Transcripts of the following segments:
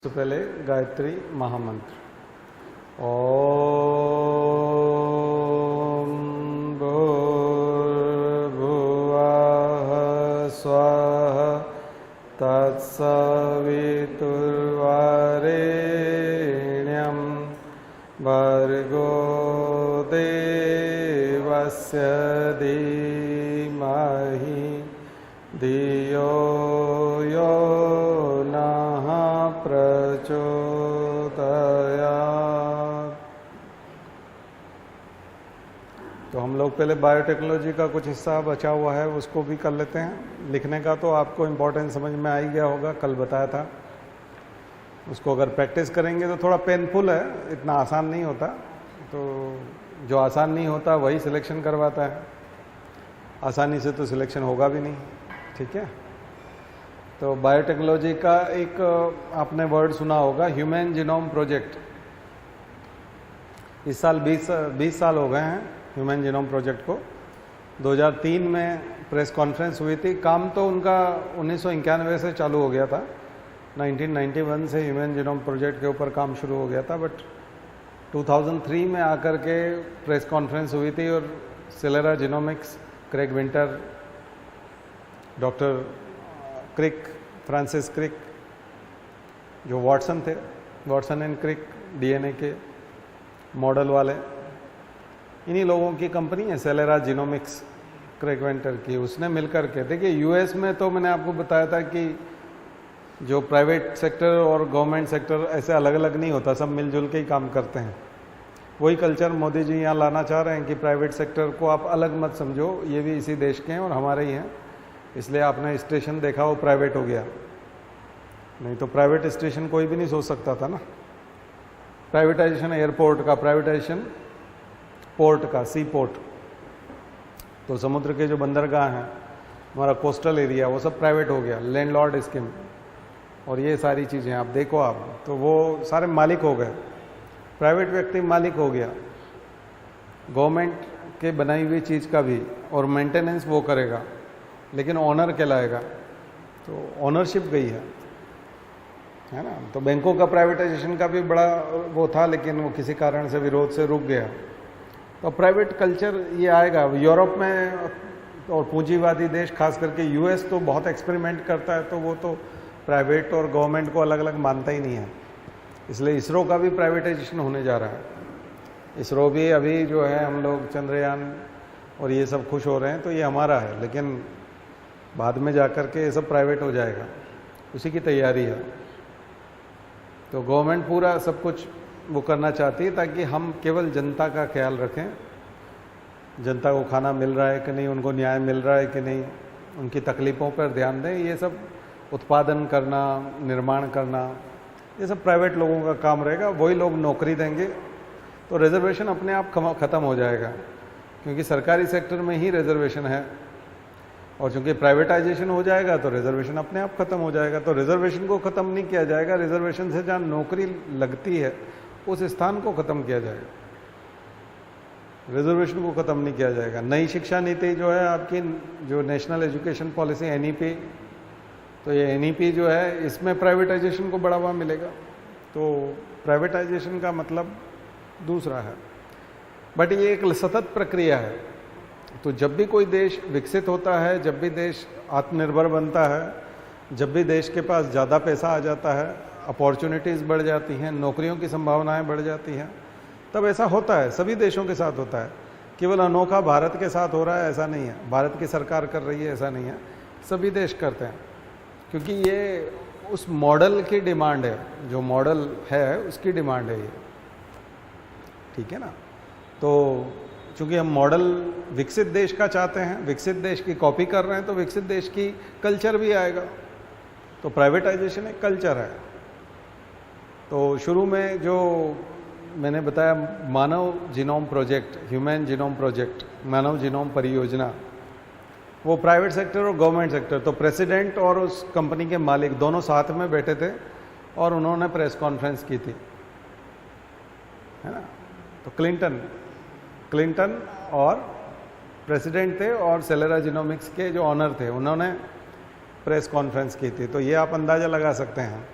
तो पहले गायत्री महामंत्र ओम भूर्भुवः स्वः तत्सवितुर्वरेण्यं भर्गो देवस्य धीमहि धियो यो नः प्रचोदयात्। तो हम लोग पहले बायोटेक्नोलॉजी का कुछ हिस्सा बचा हुआ है उसको भी कर लेते हैं। लिखने का तो आपको इम्पोर्टेंस समझ में आ ही गया होगा, कल बताया था। उसको अगर प्रैक्टिस करेंगे तो थोड़ा पेनफुल है, इतना आसान नहीं होता। तो जो आसान नहीं होता वही सिलेक्शन करवाता है, आसानी से तो सिलेक्शन होगा भी नहीं। ठीक है, तो बायोटेक्नोलॉजी का एक आपने वर्ड सुना होगा, ह्यूमन जीनोम प्रोजेक्ट। इस साल 20 साल हो गए हैं ह्यूमन जीनोम प्रोजेक्ट को। 2003 में प्रेस कॉन्फ्रेंस हुई थी। काम तो उनका 1991 से चालू हो गया था। 1991 से ह्यूमन जीनोम प्रोजेक्ट के ऊपर काम शुरू हो गया था, बट 2003 में आकर के प्रेस कॉन्फ्रेंस हुई थी और Celera genomics, Craig winter, doctor क्रिक, फ्रांसिस क्रिक, जो वॉटसन थे, वॉटसन एंड क्रिक डीएनए के मॉडल वाले, इन्हीं लोगों की कंपनी है सेलेरा जीनोमिक्स, क्रेग विंटर की। उसने मिलकर के, देखिए यूएस में तो मैंने आपको बताया था कि जो प्राइवेट सेक्टर और गवर्नमेंट सेक्टर ऐसे अलग अलग नहीं होता, सब मिलजुल के ही काम करते हैं। वही कल्चर मोदी जी यहाँ लाना चाह रहे हैं कि प्राइवेट सेक्टर को आप अलग मत समझो, ये भी इसी देश के हैं और हमारे ही हैं। इसलिए आपने स्टेशन देखा वो प्राइवेट हो गया, नहीं तो प्राइवेट स्टेशन कोई भी नहीं सोच सकता था ना। प्राइवेटाइजेशन एयरपोर्ट का, प्राइवेटाइजेशन पोर्ट का, सी पोर्ट, तो समुद्र के जो बंदरगाह हैं, हमारा कोस्टल एरिया, वो सब प्राइवेट हो गया, लैंडलॉर्ड स्कीम और ये सारी चीज़ें आप देखो आप, तो वो सारे मालिक हो गए, प्राइवेट व्यक्ति मालिक हो गया। गवर्नमेंट के बनाई हुई चीज़ का भी और मेंटेनेंस वो करेगा, लेकिन ऑनर कहलाएगा, तो ऑनरशिप गई है ना। तो बैंकों का प्राइवेटाइजेशन का भी बड़ा वो था, लेकिन वो किसी कारण से विरोध से रुक गया। तो प्राइवेट कल्चर ये आएगा यूरोप में, और पूंजीवादी देश खास करके यूएस तो बहुत एक्सपेरिमेंट करता है, तो वो तो प्राइवेट और गवर्नमेंट को अलग अलग मानता ही नहीं है। इसलिए इसरो का भी प्राइवेटाइजेशन होने जा रहा है। इसरो भी अभी जो है, हम लोग चंद्रयान और ये सब खुश हो रहे हैं, तो ये हमारा है, लेकिन बाद में जाकर के ये सब प्राइवेट हो जाएगा, उसी की तैयारी है। तो गवर्नमेंट पूरा सब कुछ वो करना चाहती है ताकि हम केवल जनता का ख्याल रखें, जनता को खाना मिल रहा है कि नहीं, उनको न्याय मिल रहा है कि नहीं, उनकी तकलीफ़ों पर ध्यान दें। ये सब उत्पादन करना, निर्माण करना, ये सब प्राइवेट लोगों का काम रहेगा, वही लोग नौकरी देंगे। तो रिजर्वेशन अपने आप ख़त्म हो जाएगा, क्योंकि सरकारी सेक्टर में ही रिजर्वेशन है, और चूंकि प्राइवेटाइजेशन हो जाएगा तो रिजर्वेशन अपने आप खत्म हो जाएगा। तो रिजर्वेशन को ख़त्म नहीं किया जाएगा, रिजर्वेशन से जहाँ नौकरी लगती है उस स्थान को ख़त्म किया जाएगा, रिजर्वेशन को ख़त्म नहीं किया जाएगा। नई शिक्षा नीति जो है आपकी, जो नेशनल एजुकेशन पॉलिसी एनईपी, तो ये एनईपी जो है, इसमें प्राइवेटाइजेशन को बढ़ावा मिलेगा। तो प्राइवेटाइजेशन का मतलब दूसरा है, बट ये एक सतत प्रक्रिया है। तो जब भी कोई देश विकसित होता है, जब भी देश आत्मनिर्भर बनता है, जब भी देश के पास ज़्यादा पैसा आ जाता है, अपॉर्चुनिटीज़ बढ़ जाती हैं, नौकरियों की संभावनाएं बढ़ जाती हैं, तब ऐसा होता है, सभी देशों के साथ होता है। केवल अनोखा भारत के साथ हो रहा है ऐसा नहीं है, भारत की सरकार कर रही है ऐसा नहीं है, सभी देश करते हैं, क्योंकि ये उस मॉडल की डिमांड है, जो मॉडल है उसकी डिमांड है ये। ठीक है ना। तो चूँकि हम मॉडल विकसित देश का चाहते हैं, विकसित देश की कॉपी कर रहे हैं, तो विकसित देश की कल्चर भी आएगा। तो प्राइवेटाइजेशन एक कल्चर है। तो शुरू में जो मैंने बताया, मानव जीनोम प्रोजेक्ट, ह्यूमन जीनोम प्रोजेक्ट, मानव जीनोम परियोजना, वो प्राइवेट सेक्टर और गवर्नमेंट सेक्टर, तो प्रेसिडेंट और उस कंपनी के मालिक दोनों साथ में बैठे थे और उन्होंने प्रेस कॉन्फ्रेंस की थी, है ना। तो क्लिंटन और प्रेसिडेंट थे और सेलेरा जीनोमिक्स के जो ऑनर थे, उन्होंने प्रेस कॉन्फ्रेंस की थी। तो ये आप अंदाज़ा लगा सकते हैं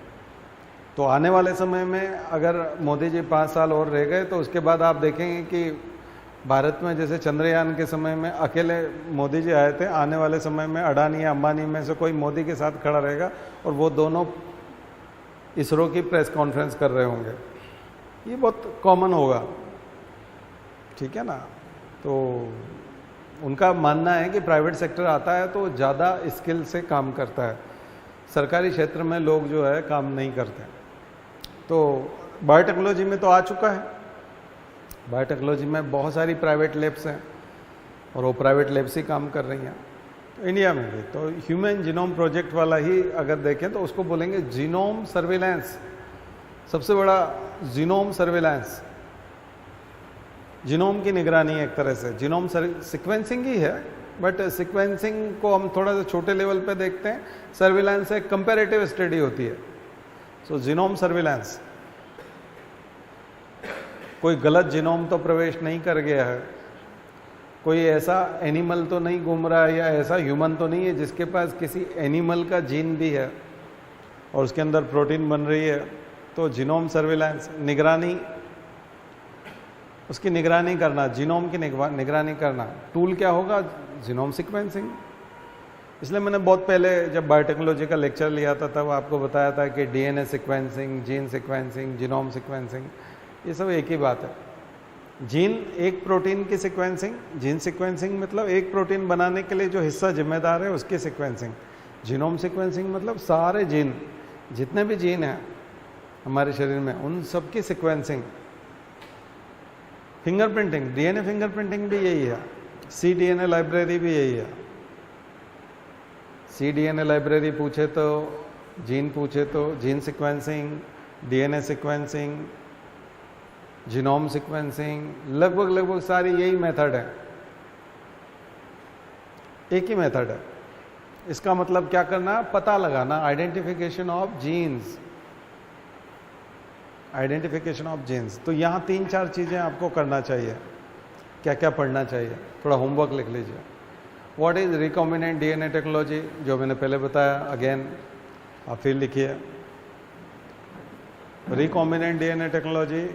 तो आने वाले समय में अगर मोदी जी 5 साल और रह गए तो उसके बाद आप देखेंगे कि भारत में जैसे चंद्रयान के समय में अकेले मोदी जी आए थे, आने वाले समय में अडानी या अंबानी में से कोई मोदी के साथ खड़ा रहेगा और वो दोनों इसरो की प्रेस कॉन्फ्रेंस कर रहे होंगे। ये बहुत कॉमन होगा, ठीक है ना। तो उनका मानना है कि प्राइवेट सेक्टर आता है तो ज़्यादा स्किल से काम करता है, सरकारी क्षेत्र में लोग जो है काम नहीं करते। तो बायोटेक्नोलॉजी में तो आ चुका है, बायोटेक्नोलॉजी में बहुत सारी प्राइवेट लैब्स हैं और वो प्राइवेट लैब्स ही काम कर रही हैं। तो इंडिया में भी तो ह्यूमन जीनोम प्रोजेक्ट वाला ही अगर देखें तो उसको बोलेंगे जीनोम सर्विलांस, सबसे बड़ा जीनोम सर्विलांस, जीनोम की निगरानी एक तरह से। जीनोम सीक्वेंसिंग ही है, बट सीक्वेंसिंग को हम थोड़ा सा छोटे लेवल पे देखते हैं, सर्विलांस एक कंपैरेटिव स्टडी होती है। सो जीनोम सर्विलांस, कोई गलत जीनोम तो प्रवेश नहीं कर गया है, कोई ऐसा एनिमल तो नहीं घूम रहा है या ऐसा ह्यूमन तो नहीं है जिसके पास किसी एनिमल का जीन भी है और उसके अंदर प्रोटीन बन रही है। तो जीनोम सर्विलांस, निगरानी, उसकी निगरानी करना, जीनोम की निगरानी करना। टूल क्या होगा? Genome sequencing. इसलिए मैंने बहुत पहले जब बायोटेक्नोलॉजी का लेक्चर लिया था तब आपको बताया था कि DNA sequencing, gene sequencing, genome sequencing, ये सब एक ही बात है। जीन एक प्रोटीन की सीक्वेंसिंग, जीन सीक्वेंसिंग मतलब एक प्रोटीन बनाने के लिए जो हिस्सा जिम्मेदार है उसकी सीक्वेंसिंग। जीनोम सीक्वेंसिंग मतलब सारे जीन, जितने भी जीन हैं हमारे शरीर में उन सब की सीक्वेंसिंग। फिंगरप्रिंटिंग, डीएनए फिंगरप्रिंटिंग भी यही है, cDNA लाइब्रेरी भी यही है। cDNA लाइब्रेरी पूछे तो, जीन पूछे तो gene sequencing, DNA sequencing, genome sequencing, लगभग सारी यही मेथड है, एक ही मेथड है। इसका मतलब क्या करना? पता लगाना, identification of genes, identification of genes. तो यहाँ 3-4 चीज़ें आपको करना चाहिए। क्या क्या पढ़ना चाहिए? थोड़ा होमवर्क लिख लीजिए। What is recombinant DNA technology, जो मैंने पहले बताया, अगेन आप फिर लिखिए। रिकॉम्बिनेंट डीएनए टेक्नोलॉजी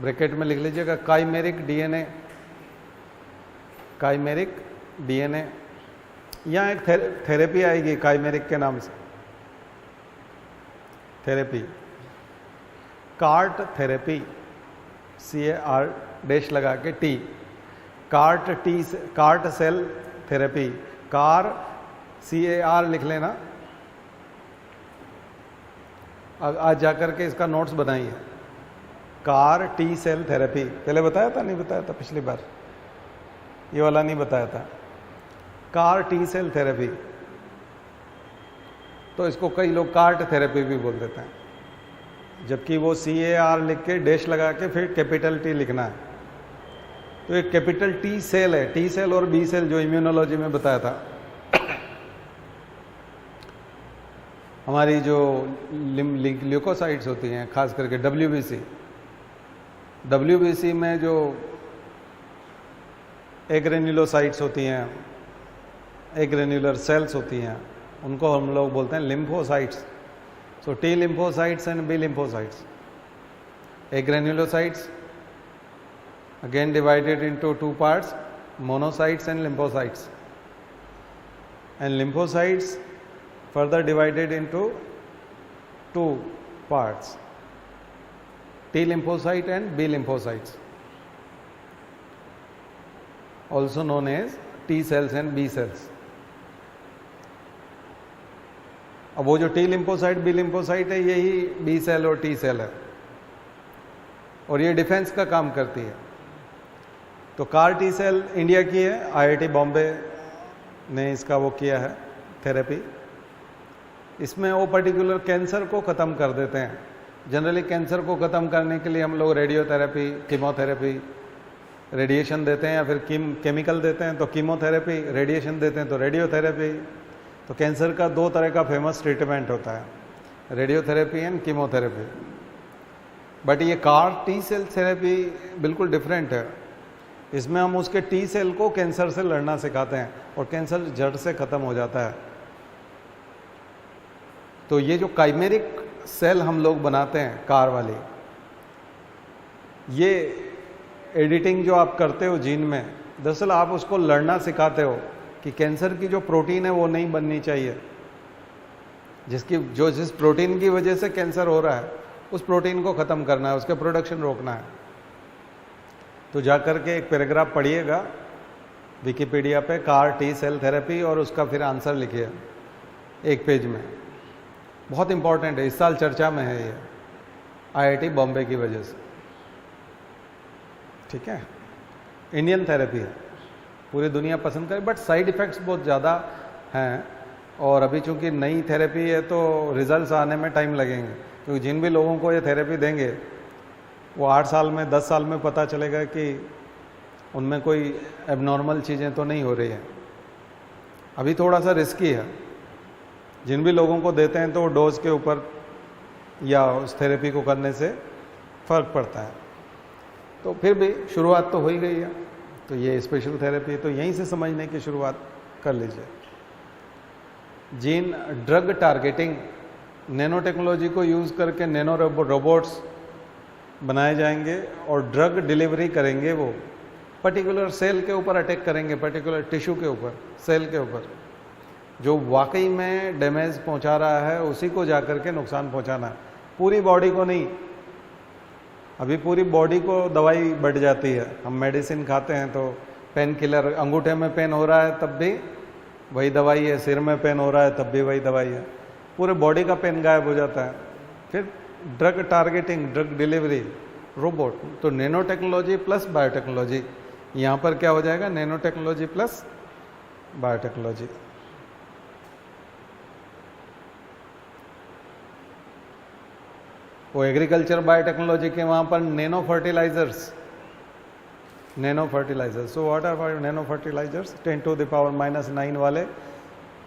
ब्रैकेट में लिख लीजिएगा काइमेरिक डीएनए, काइमेरिक डीएनए। यहाँ एक थेरेपी आएगी काइमेरिक के नाम से, therapy, CAR T therapy, CAR dash लगा के T, CAR T cell therapy, CAR लिख लेना। आज जाकर के इसका नोट्स बनाइए। CAR T सेल थेरेपी, पहले बताया था? नहीं बताया था पिछली बार, ये वाला नहीं बताया था। CAR T सेल थेरेपी, तो इसको कई लोग कार्ट थेरेपी भी बोल देते हैं, जबकि वो CAR लिख के डैश लगा के फिर कैपिटल T लिखना है। तो एक कैपिटल T सेल है, T सेल और B सेल जो इम्यूनोलॉजी में बताया था। हमारी जो ल्यूकोसाइट्स होती हैं, खास करके WBC में जो एग्रेन्युलोसाइट्स होती हैं, एग्रेन्युलर सेल्स होती हैं, उनको हम लोग बोलते हैं lymphocytes. So T lymphocytes and B lymphocytes. Agranulocytes again divided into 2 parts, monocytes and lymphocytes. And lymphocytes further divided into 2 parts, T lymphocyte and B lymphocytes, also known as T cells and B cells. अब वो जो T lymphocyte, B lymphocyte है, यही B cell और T cell है और ये defence का काम करती है। तो CAR T सेल इंडिया की है, IIT बॉम्बे ने इसका वो किया है थेरेपी। इसमें वो पर्टिकुलर कैंसर को ख़त्म कर देते हैं। जनरली कैंसर को ख़त्म करने के लिए हम लोग रेडियोथेरेपी, कीमोथेरेपी, रेडिएशन देते हैं या फिर केमिकल देते हैं। तो कीमोथेरेपी, रेडिएशन देते हैं तो रेडियोथेरेपी। तो कैंसर का 2 तरह का फेमस ट्रीटमेंट होता है, रेडियोथेरेपी एंड कीमोथेरेपी। बट ये CAR T सेल थेरेपी बिल्कुल डिफरेंट है। इसमें हम उसके T सेल को कैंसर से लड़ना सिखाते हैं और कैंसर जड़ से ख़त्म हो जाता है। तो ये जो काइमेरिक सेल हम लोग बनाते हैं कार वाली, ये एडिटिंग जो आप करते हो जीन में, दरअसल आप उसको लड़ना सिखाते हो कि कैंसर की जो प्रोटीन है वो नहीं बननी चाहिए, जिस प्रोटीन की वजह से कैंसर हो रहा है उस प्रोटीन को ख़त्म करना है, उसके प्रोडक्शन रोकना है। तो जाकर के एक पैराग्राफ पढ़िएगा विकिपीडिया पे, कार टी सेल थेरेपी, और उसका फिर आंसर लिखिए एक पेज में। बहुत इंपॉर्टेंट है, इस साल चर्चा में है ये IIT बॉम्बे की वजह से। ठीक है, इंडियन थेरेपी है, पूरी दुनिया पसंद करे, बट साइड इफ़ेक्ट्स बहुत ज़्यादा हैं, और अभी चूंकि नई थेरेपी है तो रिजल्ट्स आने में टाइम लगेंगे, क्योंकि जिन भी लोगों को ये थेरेपी देंगे वो 8 साल में 10 साल में पता चलेगा कि उनमें कोई एबनॉर्मल चीज़ें तो नहीं हो रही हैं। अभी थोड़ा सा रिस्की है, जिन भी लोगों को देते हैं तो डोज के ऊपर या उस थेरेपी को करने से फ़र्क पड़ता है। तो फिर भी शुरुआत तो हो ही गई है, तो ये स्पेशल थेरेपी, तो यहीं से समझने की शुरुआत कर लीजिए। Gene drug targeting, nano technology को यूज़ करके नैनो रोबोट्स बनाए जाएंगे और ड्रग डिलीवरी करेंगे। वो पर्टिकुलर सेल के ऊपर अटैक करेंगे, पर्टिकुलर टिश्यू के ऊपर, सेल के ऊपर, जो वाकई में डैमेज पहुंचा रहा है उसी को जाकर के नुकसान पहुंचाना है, पूरी बॉडी को नहीं। अभी पूरी बॉडी को दवाई बढ़ जाती है, हम मेडिसिन खाते हैं तो पेन किलर, अंगूठे में पेन हो रहा है तब भी वही दवाई है, सिर में पेन हो रहा है तब भी वही दवाई है, पूरे बॉडी का पेन गायब हो जाता है। फिर drug targeting, drug delivery, robot, तो नैनो टेक्नोलॉजी प्लस बायोटेक्नोलॉजी, यहाँ पर क्या हो जाएगा, नैनो टेक्नोलॉजी प्लस बायोटेक्नोलॉजी। वो एग्रीकल्चर बायोटेक्नोलॉजी के वहाँ पर nano fertilizers, so what are nano fertilizers, 10⁻⁻⁹ वाले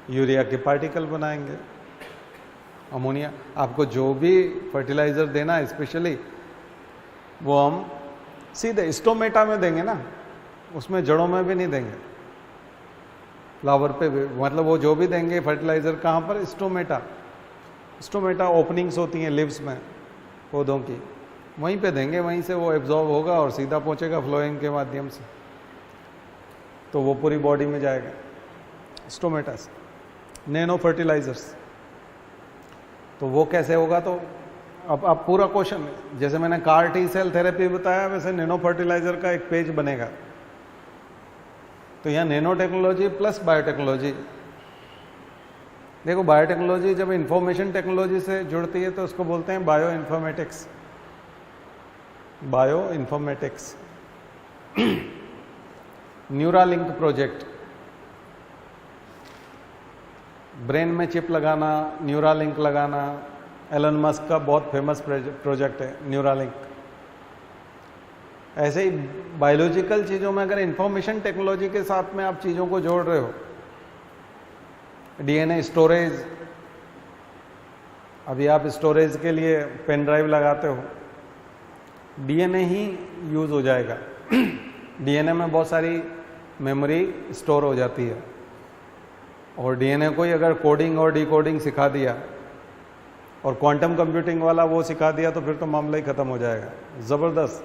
यूरिया के पार्टिकल बनाएंगे, अमोनिया। आपको जो भी फर्टिलाइजर देना है स्पेशली वो हम सीधे स्टोमेटा में देंगे ना, उसमें जड़ों में भी नहीं देंगे, फ्लावर पे भी, मतलब वो जो भी देंगे फर्टिलाइजर कहाँ पर, स्टोमेटा ओपनिंग्स होती हैं लिव्स में पौधों की, वहीं पे देंगे, वहीं से वो एब्जॉर्ब होगा और सीधा पहुंचेगा फ्लोइंग के माध्यम से, तो वो पूरी बॉडी में जाएगा। स्टोमेटा से नैनो फर्टिलाइजर्स, तो वो कैसे होगा, तो अब पूरा क्वेश्चन, जैसे मैंने कार टी सेल थेरेपी बताया वैसे नैनो फर्टिलाइजर का एक पेज बनेगा। तो यहाँ नैनो टेक्नोलॉजी प्लस बायोटेक्नोलॉजी। देखो, बायोटेक्नोलॉजी जब इंफॉर्मेशन टेक्नोलॉजी से जुड़ती है तो उसको बोलते हैं bio informatics. Neuralink project, brain में चिप लगाना, न्यूरालिंक लगाना, एलन मस्क का बहुत फेमस प्रोजेक्ट है न्यूरालिंक। ऐसे ही बायोलॉजिकल चीज़ों में अगर इंफॉर्मेशन टेक्नोलॉजी के साथ में आप चीज़ों को जोड़ रहे हो, डीएनए स्टोरेज, अभी आप स्टोरेज के लिए पेन ड्राइव लगाते हो, डीएनए ही यूज़ हो जाएगा। डीएनए में बहुत सारी मेमोरी स्टोर हो जाती है, और डीएनए को ही अगर कोडिंग और डिकोडिंग सिखा दिया और क्वांटम कंप्यूटिंग वाला वो सिखा दिया तो फिर तो मामला ही ख़त्म हो जाएगा। ज़बरदस्त,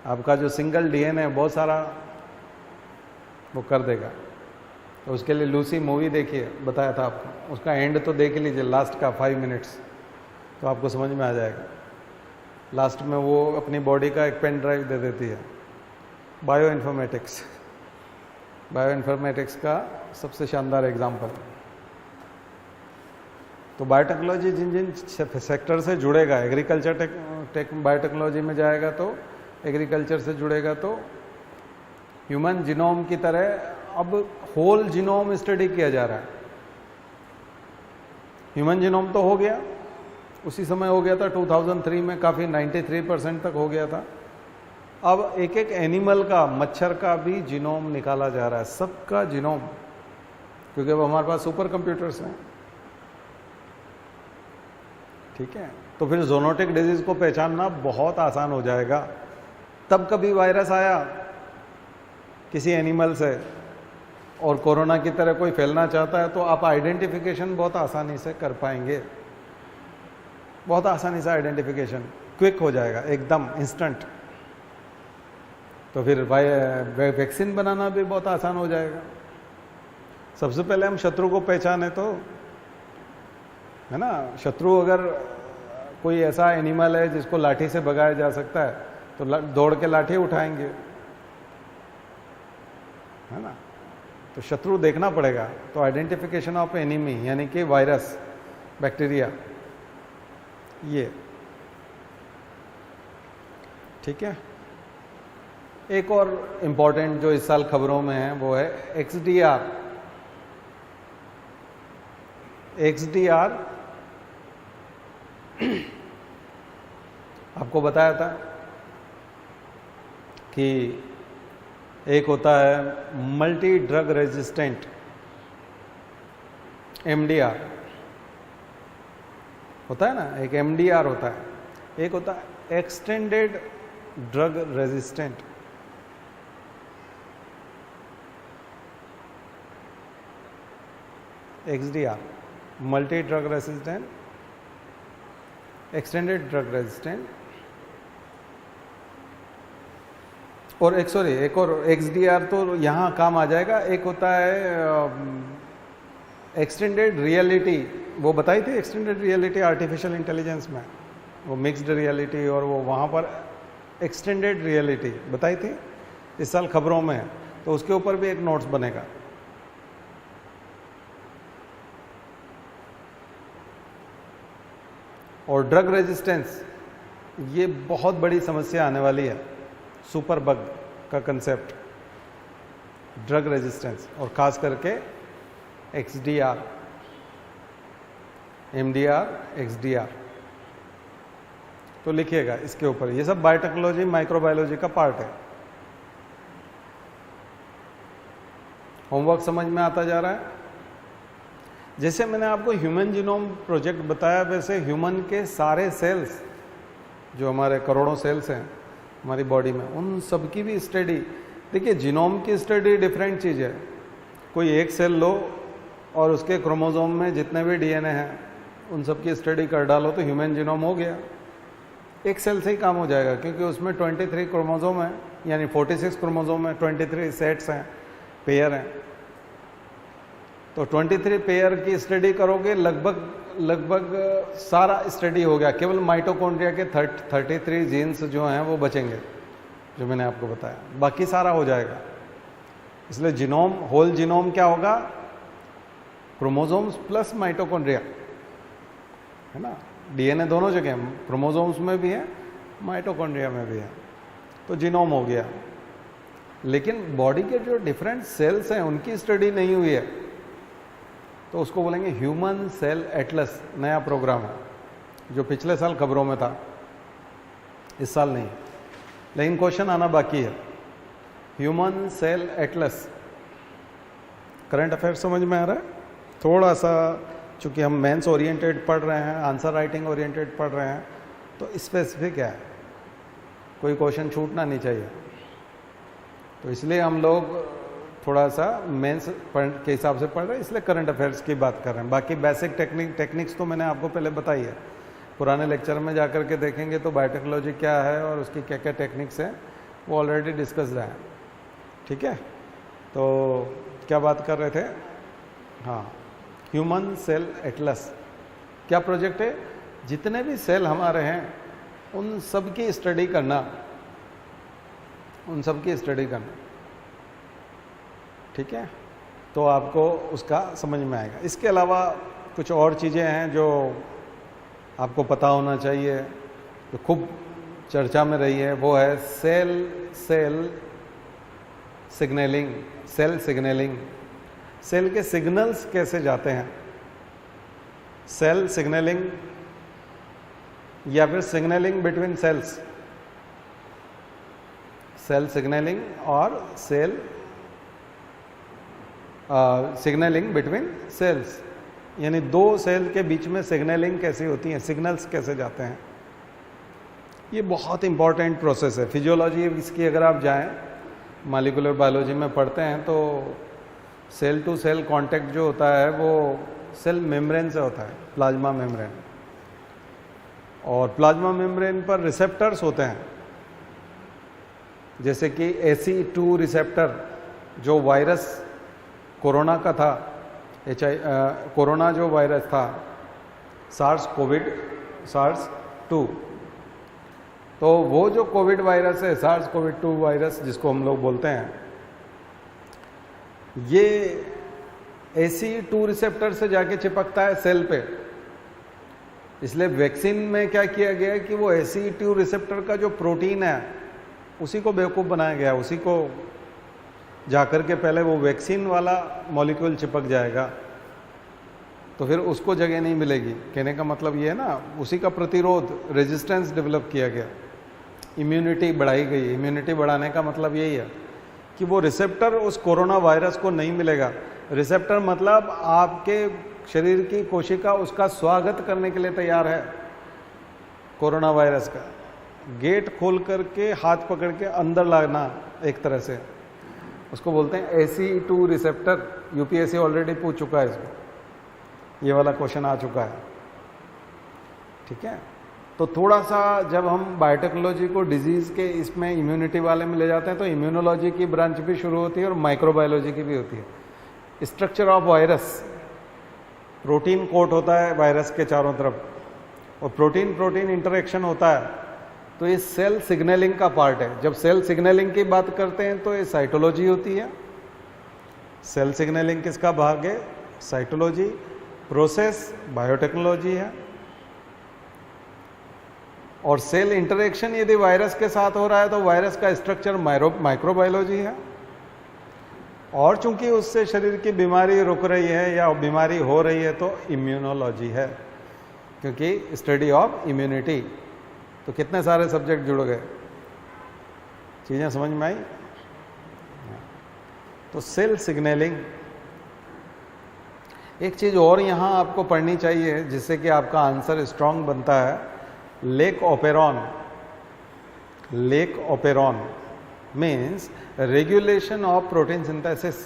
आपका जो सिंगल डीएनए है बहुत सारा वो कर देगा। तो उसके लिए लूसी मूवी देखिए, बताया था आपको, उसका एंड तो देख लीजिए, लास्ट का 5 मिनट्स, तो आपको समझ में आ जाएगा। लास्ट में वो अपनी बॉडी का एक पेन ड्राइव दे देती है। बायो इन्फॉर्मेटिक्स का सबसे शानदार एग्जाम्पल। तो बायोटेक्नोलॉजी जिन जिन सेक्टर से जुड़ेगा, एग्रीकल्चर बायोटेक्नोलॉजी में जाएगा तो एग्रीकल्चर से जुड़ेगा, तो ह्यूमन जीनोम की तरह अब होल जीनोम स्टडी किया जा रहा है। ह्यूमन जीनोम तो हो गया, उसी समय हो गया था 2003 में, काफ़ी 93% तक हो गया था। अब एक एक एनिमल का, मच्छर का भी जीनोम निकाला जा रहा है, सबका जीनोम, क्योंकि अब हमारे पास सुपर कंप्यूटर्स हैं। ठीक है, तो फिर ज़ोनोटिक डिजीज को पहचानना बहुत आसान हो जाएगा। तब कभी वायरस आया किसी एनिमल से और कोरोना की तरह कोई फैलना चाहता है तो आप आइडेंटिफिकेशन बहुत आसानी से कर पाएंगे, बहुत आसानी से आइडेंटिफिकेशन क्विक हो जाएगा, एकदम इंस्टेंट। तो फिर वैक्सीन बनाना भी बहुत आसान हो जाएगा। सबसे पहले हम शत्रु को पहचाने तो, है ना। शत्रु अगर कोई ऐसा एनिमल है जिसको लाठी से भगाया जा सकता है तो दौड़ के लाठी उठाएंगे, है ना। तो शत्रु देखना पड़ेगा। तो आइडेंटिफिकेशन ऑफ एनिमी यानी कि वायरस, बैक्टीरिया, ये ठीक है। एक और इंपॉर्टेंट जो इस साल खबरों में है वो है XDR। XDR आपको बताया था कि एक होता है मल्टी ड्रग रेजिस्टेंट MDR होता है ना, एक MDR होता है, एक होता है extended drug resistant. XDR multi drug resistant, extended drug resistant, और एक और XDR तो यहाँ काम आ जाएगा। एक होता है एक्सटेंडेड रियलिटी, वो बताई थी एक्सटेंडेड रियलिटी आर्टिफिशियल इंटेलिजेंस में, वो मिक्स्ड रियलिटी, और वो वहाँ पर एक्सटेंडेड रियलिटी बताई थी, इस साल खबरों में है। तो उसके ऊपर भी एक नोट्स बनेगा। और ड्रग रेजिस्टेंस, ये बहुत बड़ी समस्या आने वाली है। सुपर बग का कंसेप्ट, ड्रग रेजिस्टेंस, और खास करके XDR, MDR, XDR। तो लिखिएगा इसके ऊपर, ये सब बायोटेक्नोलॉजी, माइक्रोबायोलॉजी का पार्ट है। होमवर्क समझ में आता जा रहा है। जैसे मैंने आपको ह्यूमन जीनोम प्रोजेक्ट बताया, वैसे ह्यूमन के सारे सेल्स, जो हमारे करोड़ों सेल्स हैं हमारी बॉडी में, उन सब की भी स्टडी। देखिए, जीनोम की स्टडी डिफरेंट चीज़ है। कोई एक सेल लो और उसके क्रोमोसोम में जितने भी DNA हैं उन सब की स्टडी कर डालो तो ह्यूमन जीनोम हो गया। एक सेल से ही काम हो जाएगा, क्योंकि उसमें 23 क्रोमोसोम है, यानी 46 क्रोमोसोम है, 23 सेट्स हैं, पेयर हैं। तो 23 पेयर की स्टडी करोगे, लगभग सारा स्टडी हो गया। केवल माइटोकॉन्ड्रिया के 33 जीन्स जो हैं वो बचेंगे, जो मैंने आपको बताया, बाकी सारा हो जाएगा। इसलिए जीनोम, होल जीनोम क्या होगा? क्रोमोसोम्स प्लस माइटोकॉन्ड्रिया, है ना। DNA दोनों जगह, क्रोमोसोम्स में भी है, माइटोकॉन्ड्रिया में भी है, तो जीनोम हो गया। लेकिन बॉडी के जो डिफरेंट सेल्स हैं उनकी स्टडी नहीं हुई है, तो उसको बोलेंगे ह्यूमन सेल एटलस। नया प्रोग्राम है जो पिछले साल खबरों में था, इस साल नहीं, लेकिन क्वेश्चन आना बाकी है। Human cell atlas, current affair समझ में आ रहा है? थोड़ा सा, चूंकि हम मेंस ओरिएंटेड पढ़ रहे हैं, आंसर राइटिंग ओरिएंटेड पढ़ रहे हैं, तो स्पेसिफिक है, कोई क्वेश्चन छूटना नहीं चाहिए। तो इसलिए हम लोग थोड़ा सा मेंस के हिसाब से पढ़ रहे हैं, इसलिए करंट अफेयर्स की बात कर रहे हैं। बाकी बेसिक टेक्निक्स तो मैंने आपको पहले बताई है, पुराने लेक्चर में जाकर के देखेंगे तो बायोटेक्नोलॉजी क्या है और उसकी क्या क्या टेक्निक्स हैं वो ऑलरेडी डिस्कस्ड है। ठीक है, तो क्या बात कर रहे थे? हाँ, ह्यूमन सेल एटलस क्या प्रोजेक्ट है? जितने भी सेल हमारे हैं उन सब की स्टडी करना, उन सब की स्टडी करना। ठीक है, तो आपको उसका समझ में आएगा। इसके अलावा कुछ और चीज़ें हैं जो आपको पता होना चाहिए, जो खूब चर्चा में रही है, वो है cell signalling. Cell signalling, cell के सिग्नल्स कैसे जाते हैं, सेल सिग्नलिंग या फिर signalling between cells, cell signalling और सिग्नलिंग बिटवीन सेल्स, यानी दो सेल के बीच में सिग्नलिंग कैसी होती है, सिग्नल्स कैसे जाते हैं। ये बहुत इंपॉर्टेंट प्रोसेस है। फिजियोलॉजी इसकी अगर आप जाएं, मॉलिक्यूलर बायोलॉजी में पढ़ते हैं तो सेल टू सेल कांटेक्ट जो होता है वो सेल मेम्ब्रेन से होता है, प्लाज्मा मेम्ब्रेन। और प्लाज्मा मेम्ब्रेन पर रिसेप्टर्स होते हैं, जैसे कि ACE2 रिसेप्टर जो वायरस कोरोना का था, कोरोना जो वायरस था SARS-CoV-2, तो वो जो कोविड वायरस है, SARS-CoV-2 वायरस जिसको हम लोग बोलते हैं, ये ACE2 रिसेप्टर से जाके चिपकता है सेल पे। इसलिए वैक्सीन में क्या किया गया है कि वो ACE2 रिसेप्टर का जो प्रोटीन है उसी को बेवकूफ़ बनाया गया, उसी को जाकर के पहले वो वैक्सीन वाला मॉलिक्यूल चिपक जाएगा, तो फिर उसको जगह नहीं मिलेगी। कहने का मतलब ये है ना, उसी का प्रतिरोध, रेजिस्टेंस डेवलप किया गया, इम्यूनिटी बढ़ाई गई। इम्यूनिटी बढ़ाने का मतलब यही है कि वो रिसेप्टर उस कोरोना वायरस को नहीं मिलेगा। रिसेप्टर मतलब आपके शरीर की कोशिका उसका स्वागत करने के लिए तैयार है। कोरोना वायरस का गेट खोल करके हाथ पकड़ के अंदर लाना, एक तरह से उसको बोलते हैं ACE2 रिसेप्टर। UPSC ऑलरेडी पूछ चुका है इसको, ये वाला क्वेश्चन आ चुका है, ठीक है। तो थोड़ा सा जब हम बायोटेक्नोलॉजी को डिजीज के इसमें इम्यूनिटी वाले में ले जाते हैं तो इम्यूनोलॉजी की ब्रांच भी शुरू होती है और माइक्रोबायोलॉजी की भी होती है। Structure of virus, protein coat होता है वायरस के चारों तरफ, और प्रोटीन प्रोटीन इंटरेक्शन होता है, तो ये सेल सिग्नलिंग का पार्ट है। जब सेल सिग्नलिंग की बात करते हैं तो ये साइटोलॉजी होती है। सेल सिग्नलिंग किसका भाग है? साइटोलॉजी। प्रोसेस बायोटेक्नोलॉजी है। और सेल इंटरेक्शन यदि वायरस के साथ हो रहा है तो वायरस का स्ट्रक्चर माइक्रोबायोलॉजी है। और चूंकि उससे शरीर की बीमारी रुक रही है या बीमारी हो रही है तो इम्यूनोलॉजी है, क्योंकि स्टडी ऑफ इम्यूनिटी। तो कितने सारे सब्जेक्ट जुड़ गए, चीजें समझ में आई। तो सेल सिग्नलिंग। एक चीज और यहां आपको पढ़नी चाहिए जिससे कि आपका आंसर स्ट्रांग बनता है, lake operon. Lake operon means regulation of protein synthesis.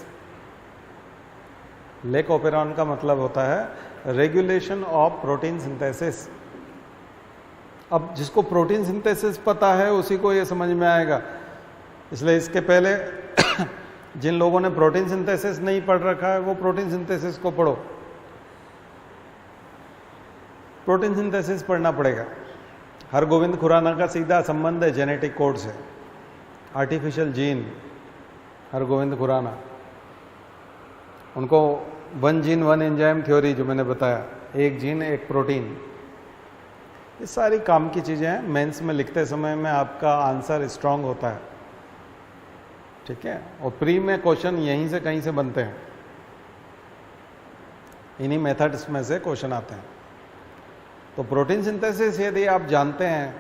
Lake operon का मतलब होता है रेगुलेशन ऑफ प्रोटीन सिंथेसिस। अब जिसको प्रोटीन सिंथेसिस पता है उसी को ये समझ में आएगा। इसलिए इसके पहले जिन लोगों ने प्रोटीन सिंथेसिस नहीं पढ़ रखा है वो प्रोटीन सिंथेसिस को पढ़ो। प्रोटीन सिंथेसिस पढ़ना पड़ेगा। हरगोविंद खुराना का सीधा संबंध है जेनेटिक कोड से। आर्टिफिशियल जीन, हरगोविंद खुराना, उनको 1 जीन 1 एंजाइम थ्योरी जो मैंने बताया, एक जीन एक प्रोटीन, ये सारी काम की चीजें हैं। मेंस में लिखते समय में आपका आंसर स्ट्रांग होता है, ठीक है। और प्री में क्वेश्चन यहीं से कहीं से बनते हैं, इन्हीं मेथड्स में से क्वेश्चन आते हैं। तो प्रोटीन सिंथेसिस यदि आप जानते हैं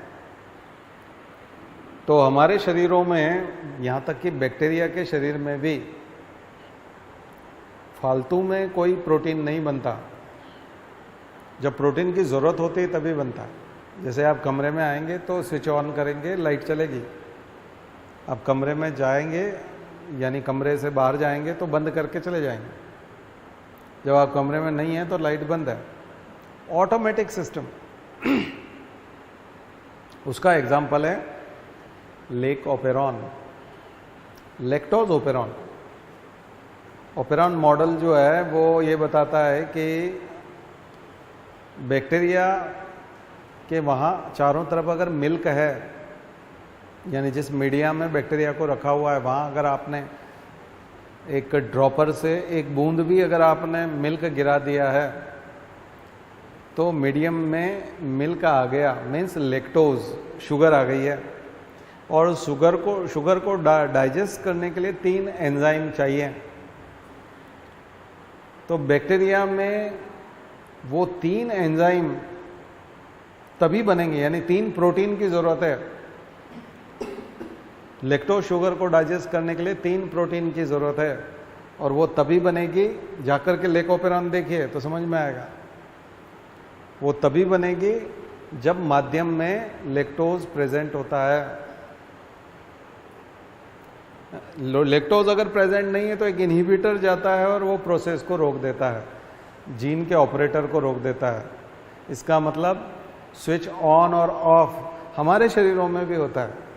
तो हमारे शरीरों में, यहां तक कि बैक्टीरिया के शरीर में भी फालतू में कोई प्रोटीन नहीं बनता। जब प्रोटीन की जरूरत होती है तभी बनता है। जैसे आप कमरे में आएंगे तो स्विच ऑन करेंगे, लाइट चलेगी। आप कमरे में जाएंगे यानी कमरे से बाहर जाएंगे तो बंद करके चले जाएंगे। जब आप कमरे में नहीं हैं तो लाइट बंद है। Automatic system. उसका एग्जाम्पल है lake operon, lactose operon. Operon model जो है वो ये बताता है कि बैक्टीरिया के वहाँ चारों तरफ अगर मिल्क है, यानी जिस मीडिया में बैक्टीरिया को रखा हुआ है वहाँ अगर आपने एक ड्रॉपर से एक बूंद भी अगर आपने मिल्क गिरा दिया है तो मीडियम में मिल्क आ गया, मीन्स लैक्टोज, शुगर आ गई है। और शुगर को डाइजेस्ट करने के लिए 3 एंजाइम चाहिए। तो बैक्टीरिया में वो 3 एंजाइम तभी बनेंगे, यानी 3 प्रोटीन की जरूरत है। लैक्टोज शुगर को डाइजेस्ट करने के लिए 3 प्रोटीन की जरूरत है, और वो तभी बनेगी, जाकर के लेक ओपेरॉन देखिए तो समझ में आएगा। वो तभी बनेगी जब माध्यम में लैक्टोज प्रेजेंट होता है। लेक्टोज अगर प्रेजेंट नहीं है तो एक इनहिबिटर जाता है और वो प्रोसेस को रोक देता है, जीन के ऑपरेटर को रोक देता है। इसका मतलब स्विच ऑन और ऑफ हमारे शरीरों में भी होता है।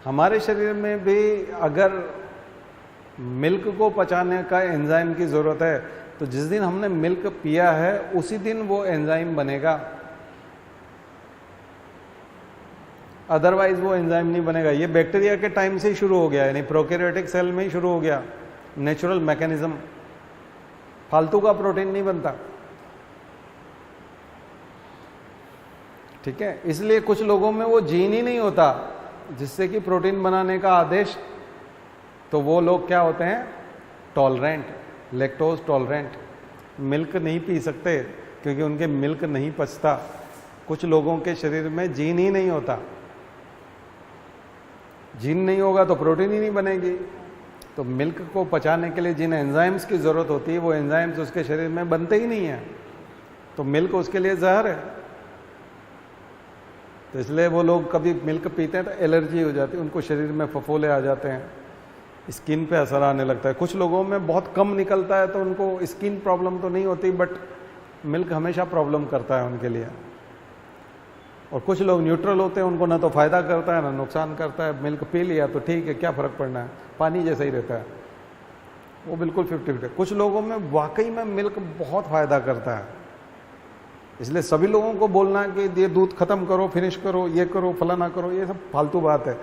हमारे शरीर में भी अगर मिल्क को पचाने का एंजाइम की जरूरत है तो जिस दिन हमने मिल्क पिया है उसी दिन वो एंजाइम बनेगा, अदरवाइज वो एंजाइम नहीं बनेगा। ये बैक्टीरिया के टाइम से ही शुरू हो गया, यानी प्रोकैरियोटिक सेल में ही शुरू हो गया नेचुरल मैकेनिज्म। फालतू का प्रोटीन नहीं बनता, ठीक है। इसलिए कुछ लोगों में वो जीन ही नहीं होता जिससे कि प्रोटीन बनाने का आदेश, तो वो लोग क्या होते हैं, टॉलरेंट, लैक्टोज टॉलरेंट, मिल्क नहीं पी सकते क्योंकि उनके मिल्क नहीं पचता। कुछ लोगों के शरीर में जीन ही नहीं होता, जीन नहीं होगा तो प्रोटीन ही नहीं बनेगी। तो मिल्क को पचाने के लिए जिन एंजाइम्स की जरूरत होती है वो एंजाइम्स उसके शरीर में बनते ही नहीं है, तो मिल्क उसके लिए जहर है। तो इसलिए वो लोग कभी मिल्क पीते हैं तो एलर्जी हो जाती है, उनको शरीर में फफोले आ जाते हैं, स्किन पे असर आने लगता है। कुछ लोगों में बहुत कम निकलता है तो उनको स्किन प्रॉब्लम तो नहीं होती, बट मिल्क हमेशा प्रॉब्लम करता है उनके लिए। और कुछ लोग न्यूट्रल होते हैं, उनको ना तो फायदा करता है ना नुकसान करता है। मिल्क पी लिया तो ठीक है, क्या फर्क पड़ना है, पानी जैसा ही रहता है, वो बिल्कुल 50-50। कुछ लोगों में वाकई में मिल्क बहुत फायदा करता है, इसलिए सभी लोगों को बोलना कि ये दूध खत्म करो, फिनिश करो, ये करो, फलाना करो, ये सब फालतू बात है,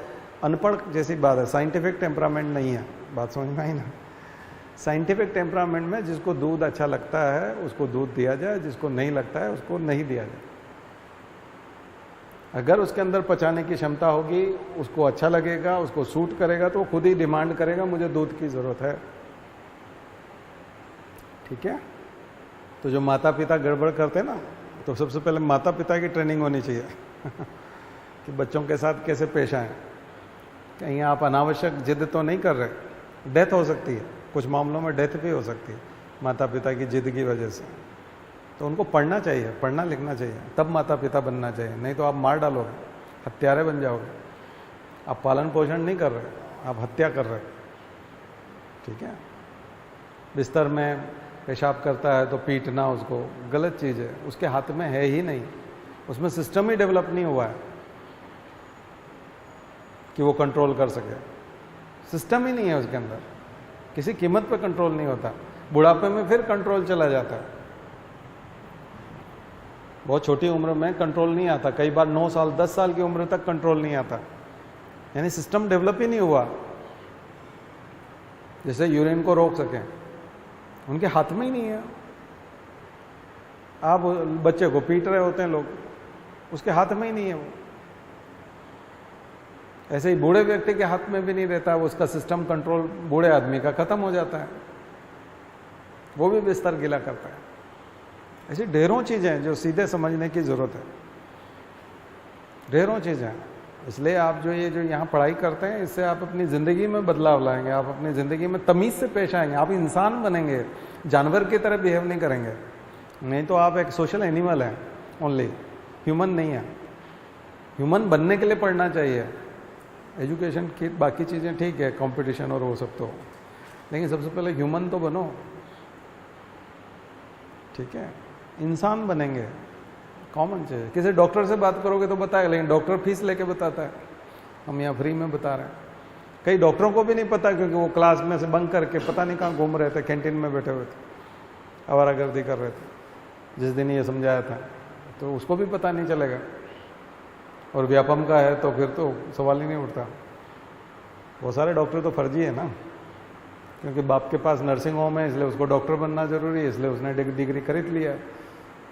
अनपढ़ जैसी बात है। साइंटिफिक टेम्परामेंट नहीं है, बात समझ में आई ना। साइंटिफिक टेम्परामेंट में जिसको दूध अच्छा लगता है उसको दूध दिया जाए, जिसको नहीं लगता है उसको नहीं दिया जाए। अगर उसके अंदर पचाने की क्षमता होगी, उसको अच्छा लगेगा, उसको सूट करेगा, तो वो खुद ही डिमांड करेगा मुझे दूध की जरूरत है, ठीक है। तो जो माता पिता गड़बड़ करते हैं ना, तो सबसे पहले माता पिता की ट्रेनिंग होनी चाहिए कि बच्चों के साथ कैसे पेश आए। कहीं आप अनावश्यक जिद तो नहीं कर रहे, डेथ हो सकती है, कुछ मामलों में डेथ भी हो सकती है माता पिता की जिद की वजह से। तो उनको पढ़ना चाहिए, पढ़ना लिखना चाहिए, तब माता पिता बनना चाहिए, नहीं तो आप मार डालोगे, हत्यारे बन जाओगे। आप पालन पोषण नहीं कर रहे, आप हत्या कर रहे, ठीक है। बिस्तर में पेशाब करता है तो पीटना उसको गलत चीज़ है, उसके हाथ में है ही नहीं, उसमें सिस्टम ही डेवलप नहीं हुआ है कि वो कंट्रोल कर सके, सिस्टम ही नहीं है उसके अंदर, किसी कीमत पे कंट्रोल नहीं होता। बुढ़ापे में फिर कंट्रोल चला जाता है, बहुत छोटी उम्र में कंट्रोल नहीं आता, कई बार 9 साल 10 साल की उम्र तक कंट्रोल नहीं आता, यानी सिस्टम डेवलप ही नहीं हुआ जैसे यूरिन को रोक सकें, उनके हाथ में ही नहीं है। आप बच्चे को पीट रहे होते हैं लोग, उसके हाथ में ही नहीं है वो। ऐसे ही बूढ़े व्यक्ति के हाथ में भी नहीं रहता, वो उसका सिस्टम कंट्रोल बूढ़े आदमी का खत्म हो जाता है, वो भी बिस्तर गीला करता है। ऐसी ढेरों चीजें हैं जो सीधे समझने की जरूरत है, ढेरों चीजें। इसलिए आप जो यहाँ पढ़ाई करते हैं, इससे आप अपनी ज़िंदगी में बदलाव लाएंगे, आप अपनी ज़िंदगी में तमीज़ से पेश आएंगे, आप इंसान बनेंगे, जानवर की तरह बिहेव नहीं करेंगे। नहीं तो आप एक सोशल एनिमल हैं, ओनली ह्यूमन नहीं है। ह्यूमन बनने के लिए पढ़ना चाहिए, एजुकेशन की बाकी चीज़ें ठीक है, कंपटीशन और वो सब तो, लेकिन सबसे पहले ह्यूमन तो बनो, ठीक है। इंसान बनेंगे, कॉमन चीज़। किसी डॉक्टर से बात करोगे तो बताएगा, लेकिन डॉक्टर फीस लेके बताता है, हम यहाँ फ्री में बता रहे हैं। कई डॉक्टरों को भी नहीं पता क्योंकि वो क्लास में से बंक करके पता नहीं कहाँ घूम रहे थे, कैंटीन में बैठे हुए थे, आवारागर्दी कर रहे थे जिस दिन ये समझाया था, तो उसको भी पता नहीं चलेगा। और व्यापम का है तो फिर तो सवाल ही नहीं उठता। बहुत सारे डॉक्टर तो फर्जी है ना, क्योंकि बाप के पास नर्सिंग होम है इसलिए उसको डॉक्टर बनना जरूरी है, इसलिए उसने डिग्री खरीद लिया,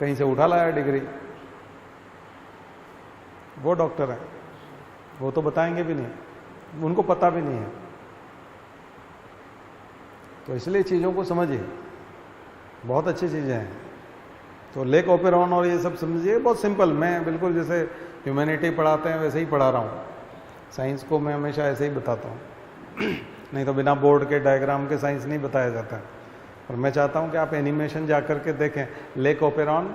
कहीं से उठा लाया डिग्री, वो डॉक्टर है। वो तो बताएंगे भी नहीं, उनको पता भी नहीं है। तो इसलिए चीज़ों को समझिए, बहुत अच्छी चीज़ें हैं। तो लेक ओपेरॉन और ये सब समझिए, बहुत सिंपल। मैं बिल्कुल जैसे ह्यूमैनिटी पढ़ाते हैं वैसे ही पढ़ा रहा हूँ, साइंस को मैं हमेशा ऐसे ही बताता हूँ नहीं तो बिना बोर्ड के डायग्राम के साइंस नहीं बताया जाता। और मैं चाहता हूँ कि आप एनिमेशन जा कर के देखें, लेक ओपेरॉन,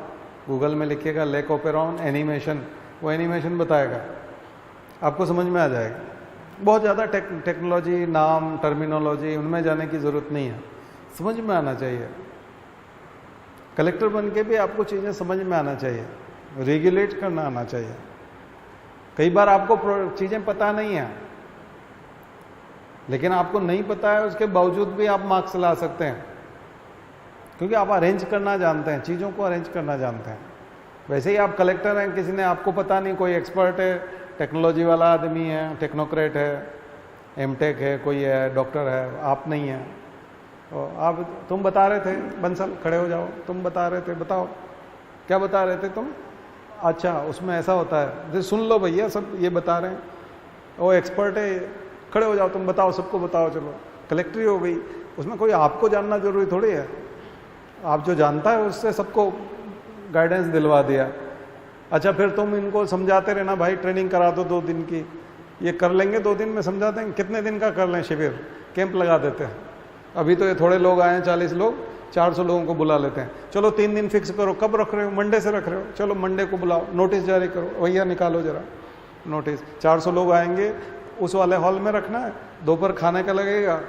गूगल में लिखिएगा लेक ओपेरॉन एनिमेशन, वो एनिमेशन बताएगा, आपको समझ में आ जाएगा। बहुत ज़्यादा टेक्नोलॉजी, नाम, टर्मिनोलॉजी उनमें जाने की ज़रूरत नहीं है, समझ में आना चाहिए। कलेक्टर बन के भी आपको चीज़ें समझ में आना चाहिए, रेगुलेट करना आना चाहिए। कई बार आपको चीज़ें पता नहीं है, लेकिन आपको नहीं पता है उसके बावजूद भी आप मार्क्स ला सकते हैं, क्योंकि आप अरेंज करना जानते हैं, चीज़ों को अरेंज करना जानते हैं। वैसे ही आप कलेक्टर हैं, किसी ने आपको पता नहीं, कोई एक्सपर्ट है, टेक्नोलॉजी वाला आदमी है, टेक्नोक्रेट है, एमटेक है, कोई है, डॉक्टर है, आप नहीं है। और आप, तुम बता रहे थे बंसल, खड़े हो जाओ, तुम बता रहे थे, बताओ क्या बता रहे थे तुम? अच्छा, उसमें ऐसा होता है, तो सुन लो भैया, सब ये बता रहे हैं, वो एक्सपर्ट है, खड़े हो जाओ, तुम बताओ, सबको बताओ, चलो कलेक्ट्री हो गई। उसमें कोई आपको जानना जरूरी थोड़ी है, आप जो जानता है उससे सबको गाइडेंस दिलवा दिया। अच्छा, फिर तुम इनको समझाते रहना, भाई ट्रेनिंग करा दो 2 दिन की, ये कर लेंगे 2 दिन में, समझा देंगे। कितने दिन का कर लें शिविर, कैंप लगा देते हैं। अभी तो ये थोड़े लोग आए हैं, 40 लोग, 400 लोगों को बुला लेते हैं। चलो 3 दिन फिक्स करो, कब रख रहे हो? मंडे से रख रहे हो, चलो मंडे को बुलाओ, नोटिस जारी करो, भैया निकालो जरा नोटिस, 400 लोग आएंगे, उस वाले हॉल में रखना है, दोपहर खाने का लगेगा,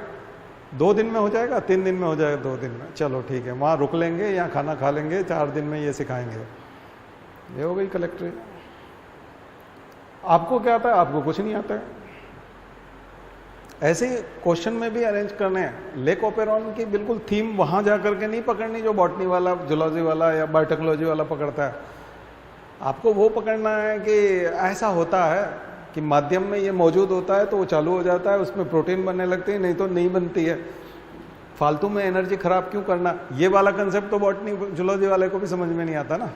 2 दिन में हो जाएगा, 3 दिन में हो जाएगा, 2 दिन में, चलो ठीक है, वहाँ रुक लेंगे या खाना खा लेंगे, 4 दिन में ये सिखाएंगे। ये हो गई कलेक्ट्री। आपको क्या आता है? आपको कुछ नहीं आता है। ऐसे क्वेश्चन में भी अरेंज करने हैं। लेक ओपेरॉन की बिल्कुल थीम वहां जाकर के नहीं पकड़नी जो बॉटनी वाला, जूलॉजी वाला या बायोटेक्नोलॉजी वाला पकड़ता है। आपको वो पकड़ना है कि ऐसा होता है कि माध्यम में ये मौजूद होता है तो वो चालू हो जाता है, उसमें प्रोटीन बनने लगती है, नहीं तो नहीं बनती है। फालतू में एनर्जी खराब क्यों करना? ये वाला कंसेप्ट तो बॉटनी जूलॉजी वाले को भी समझ में नहीं आता ना,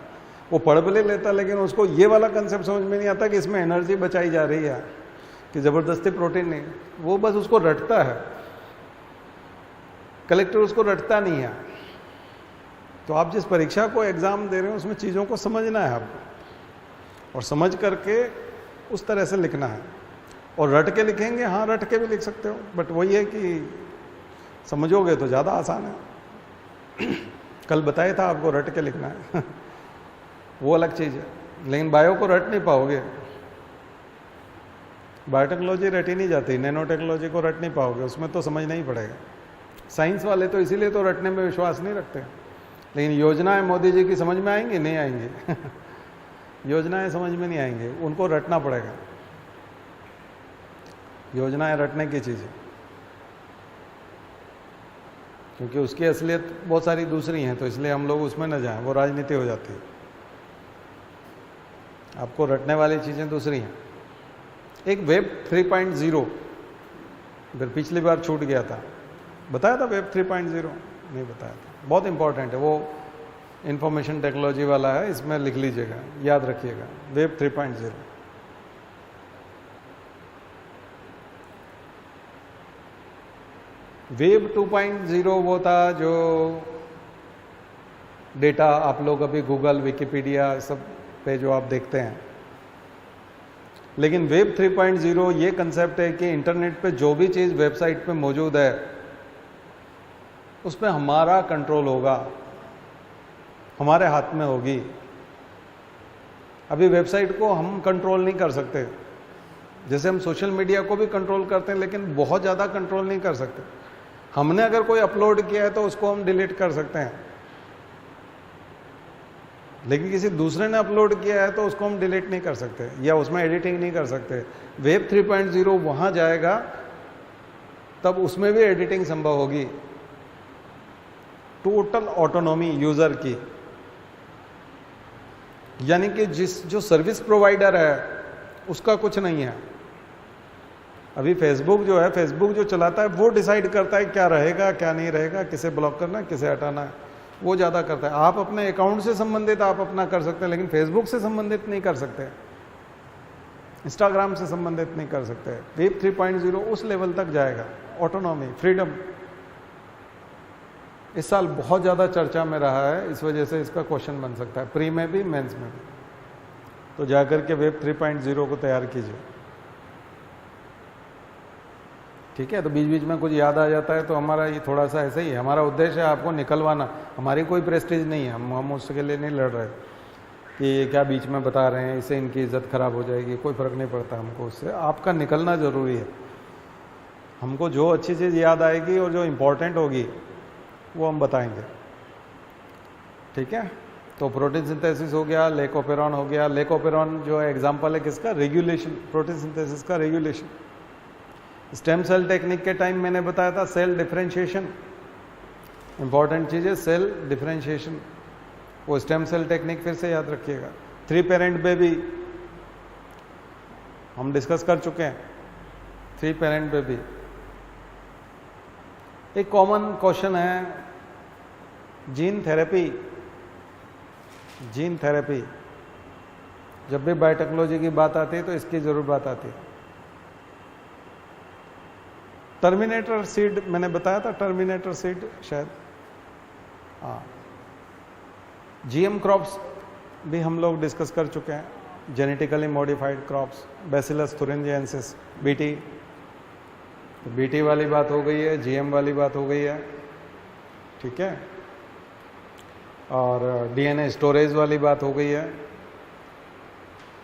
वो पढ़ भी लेता, लेकिन उसको ये वाला कंसेप्ट समझ में नहीं आता कि इसमें एनर्जी बचाई जा रही है, कि जबरदस्ती प्रोटीन नहीं, वो बस उसको रटता है। कलेक्टर उसको रटता नहीं है। तो आप जिस परीक्षा को एग्जाम दे रहे हो उसमें चीज़ों को समझना है आपको, और समझ करके उस तरह से लिखना है। और रट के लिखेंगे, हाँ रट के भी लिख सकते हो, बट वही है कि समझोगे तो ज़्यादा आसान है। कल बताया था आपको रट के लिखना है वो अलग चीज़ है, लेकिन बायो को रट नहीं पाओगे। बायोटेक्नोलॉजी रटी नहीं जाती, नैनो टेक्नोलॉजी को रट नहीं पाओगे, उसमें तो समझना ही पड़ेगा। साइंस वाले तो इसीलिए तो रटने में विश्वास नहीं रखते, लेकिन योजनाएं मोदी जी की समझ में आएंगी? नहीं आएंगी योजनाएं समझ में नहीं आएंगी, उनको रटना पड़ेगा। योजनाएं रटने की चीज़ है, क्योंकि उसकी असलियत बहुत सारी दूसरी हैं, तो इसलिए हम लोग उसमें न जाएं, वो राजनीति हो जाती है। आपको रटने वाली चीज़ें दूसरी हैं। एक वेब 3.0, फिर पिछली बार छूट गया था, बताया था वेब 3.0? नहीं बताया था, बहुत इंपॉर्टेंट है, वो इंफॉर्मेशन टेक्नोलॉजी वाला है, इसमें लिख लीजिएगा, याद रखिएगा, वेब 3.0। वेब 2.0 वो था जो डेटा आप लोग अभी गूगल, विकिपीडिया सब पे जो आप देखते हैं। लेकिन वेब 3.0 ये कंसेप्ट है कि इंटरनेट पे जो भी चीज़ वेबसाइट पे मौजूद है उस पर हमारा कंट्रोल होगा, हमारे हाथ में होगी। अभी वेबसाइट को हम कंट्रोल नहीं कर सकते, जैसे हम सोशल मीडिया को भी कंट्रोल करते हैं, लेकिन बहुत ज़्यादा कंट्रोल नहीं कर सकते। हमने अगर कोई अपलोड किया है तो उसको हम डिलीट कर सकते हैं, लेकिन किसी दूसरे ने अपलोड किया है तो उसको हम डिलीट नहीं कर सकते, या उसमें एडिटिंग नहीं कर सकते। वेब 3.0 वहां जाएगा तब उसमें भी एडिटिंग संभव होगी। टोटल ऑटोनॉमी यूजर की, यानी कि जो सर्विस प्रोवाइडर है उसका कुछ नहीं है। अभी फेसबुक जो है, फेसबुक जो चलाता है वो डिसाइड करता है क्या रहेगा क्या नहीं रहेगा, किसे ब्लॉक करना है किसे हटाना है, वो ज़्यादा करता है। आप अपने अकाउंट से संबंधित आप अपना कर सकते हैं, लेकिन फेसबुक से संबंधित नहीं कर सकते, इंस्टाग्राम से संबंधित नहीं कर सकते। वेब 3.0 उस लेवल तक जाएगा, ऑटोनॉमी, फ्रीडम। इस साल बहुत ज़्यादा चर्चा में रहा है, इस वजह से इसका क्वेश्चन बन सकता है, प्री में भी मेंस में भी। तो जाकर के वेब 3.0 को तैयार कीजिए, ठीक है। तो बीच बीच में कुछ याद आ जाता है तो हमारा ये थोड़ा सा ऐसे ही है, हमारा उद्देश्य है आपको निकलवाना, हमारी कोई प्रेस्टीज नहीं है, हम उसके लिए नहीं लड़ रहे कि ये क्या बीच में बता रहे हैं, इससे इनकी इज्जत खराब हो जाएगी, कोई फर्क नहीं पड़ता हमको उससे। आपका निकलना ज़रूरी है। हमको जो अच्छी चीज़ याद आएगी और जो इम्पोर्टेंट होगी वो हम बताएंगे, ठीक है। तो प्रोटीन सिंथेसिस हो गया, लेकोपेरॉन हो गया। लेकोपेरॉन जो है एग्जाम्पल है किसका, रेगुलेशन, प्रोटीन सिंथेसिस का रेगुलेशन। स्टेम सेल टेक्निक के टाइम मैंने बताया था सेल डिफरेंशिएशन, इंपॉर्टेंट चीज़ है सेल डिफरेंशिएशन, वो स्टेम सेल टेक्निक फिर से याद रखिएगा। 3 पेरेंट बेबी हम डिस्कस कर चुके हैं, 3 पेरेंट बेबी। एक कॉमन क्वेश्चन है जीन थेरेपी। जीन थेरेपी जब भी बायोटेक्नोलॉजी की बात आती है तो इसकी जरूर बात आती है। टर्मिनेटर सीड मैंने बताया था, टर्मिनेटर सीड शायद, हाँ। जीएम क्रॉप्स भी हम लोग डिस्कस कर चुके हैं, genetically modified crops, bacillus thuringiensis, BT. तो बीटी वाली बात हो गई है, जीएम वाली बात हो गई है, ठीक है। और डीएनए स्टोरेज वाली बात हो गई है,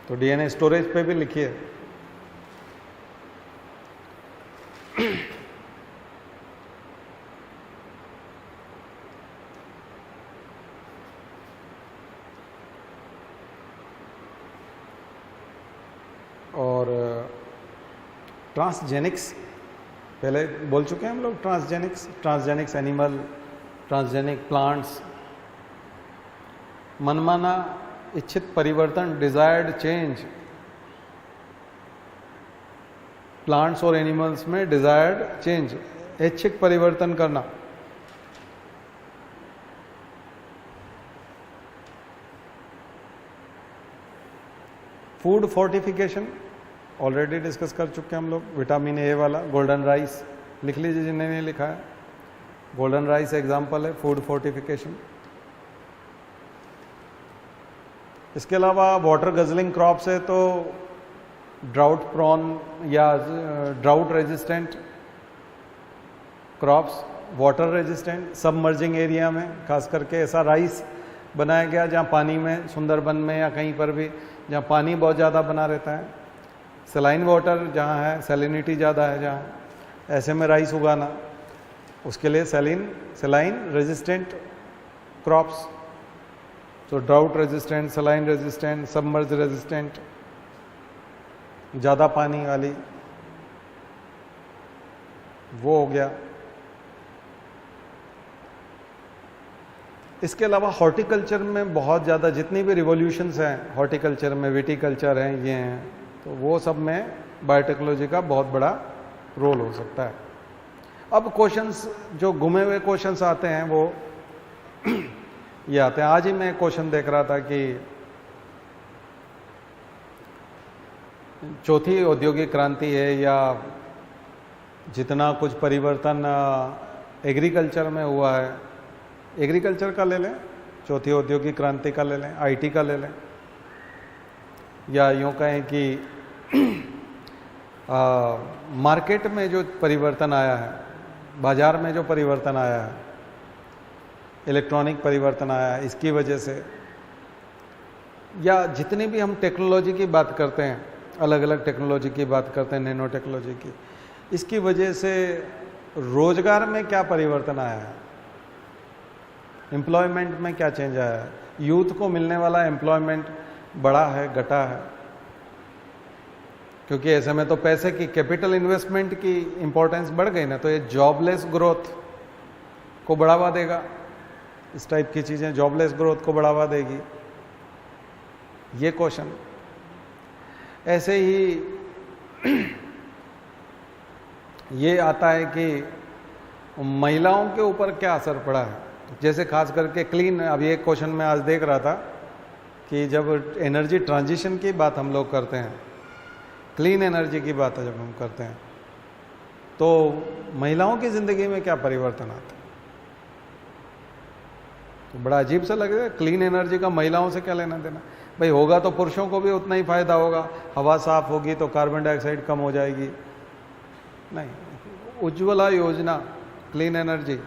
तो डीएनए स्टोरेज पे भी लिखिए। और ट्रांसजेनिक्स पहले बोल चुके हैं हम लोग, ट्रांसजेनिक्स एनिमल, ट्रांसजेनिक प्लांट्स, मनमाना इच्छित परिवर्तन, डिजायर्ड चेंज, प्लांट्स और एनिमल्स में डिजायर्ड चेंज, ऐच्छिक परिवर्तन करना। फूड फोर्टिफिकेशन ऑलरेडी डिस्कस कर चुके हैं हम लोग, विटामिन ए वाला, गोल्डन राइस लिख लीजिए जिन्हें नहीं लिखा है, गोल्डन राइस एग्जाम्पल है फूड फोर्टिफिकेशन। इसके अलावा वाटर गजलिंग क्रॉप्स है तो ड्राउट प्रॉन या drought resistant crops, water resistant, submerging area में खास करके ऐसा राइस बनाया गया जहाँ पानी में, सुंदरबन में या कहीं पर भी जहाँ पानी बहुत ज़्यादा बना रहता है, सलाइन वाटर जहाँ है, सैलिनिटी ज़्यादा है जहाँ, ऐसे में राइस उगाना, उसके लिए सलाइन रेजिस्टेंट क्रॉप्स, तो drought resistant, saline resistant, submerge resistant, ज़्यादा पानी वाली, वो हो गया। इसके अलावा हॉर्टिकल्चर में बहुत ज़्यादा जितनी भी रिवॉल्यूशंस हैं हॉर्टिकल्चर में, विटिकल्चर हैं, ये हैं, तो वो सब में बायोटेक्नोलॉजी का बहुत बड़ा रोल हो सकता है। अब क्वेश्चंस जो घुमे हुए क्वेश्चंस आते हैं वो ये आते हैं। आज ही मैं क्वेश्चन देख रहा था कि चौथी औद्योगिक क्रांति है या जितना कुछ परिवर्तन एग्रीकल्चर में हुआ है, एग्रीकल्चर का ले लें, चौथी औद्योगिक क्रांति का ले लें, आईटी का ले लें, या यूँ कहें कि मार्केट में जो परिवर्तन आया है, बाजार में जो परिवर्तन आया है, इलेक्ट्रॉनिक परिवर्तन आया है, इसकी वजह से, या जितनी भी हम टेक्नोलॉजी की बात करते हैं, अलग अलग टेक्नोलॉजी की बात करते हैं, नैनो टेक्नोलॉजी की, इसकी वजह से रोजगार में क्या परिवर्तन आया है, एम्प्लॉयमेंट में क्या चेंज आया है, यूथ को मिलने वाला एम्प्लॉयमेंट बढ़ा है, घटा है, क्योंकि ऐसे में तो पैसे की, कैपिटल इन्वेस्टमेंट की इंपॉर्टेंस बढ़ गई ना, तो ये जॉबलेस ग्रोथ को बढ़ावा देगा, इस टाइप की चीजें जॉबलेस ग्रोथ को बढ़ावा देगी, ये क्वेश्चन। ऐसे ही ये आता है कि महिलाओं के ऊपर क्या असर पड़ा है, जैसे खास करके क्लीन, अब ये क्वेश्चन मैं आज देख रहा था कि जब एनर्जी ट्रांजिशन की बात हम लोग करते हैं, क्लीन एनर्जी की बात जब हम करते हैं, तो महिलाओं की जिंदगी में क्या परिवर्तन आता है, तो बड़ा अजीब सा लगेगा। क्लीन एनर्जी का महिलाओं से क्या लेना देना, भाई होगा तो पुरुषों को भी उतना ही फायदा होगा, हवा साफ होगी तो कार्बन डाइऑक्साइड कम हो जाएगी, नहीं। उज्ज्वला योजना, क्लीन एनर्जी,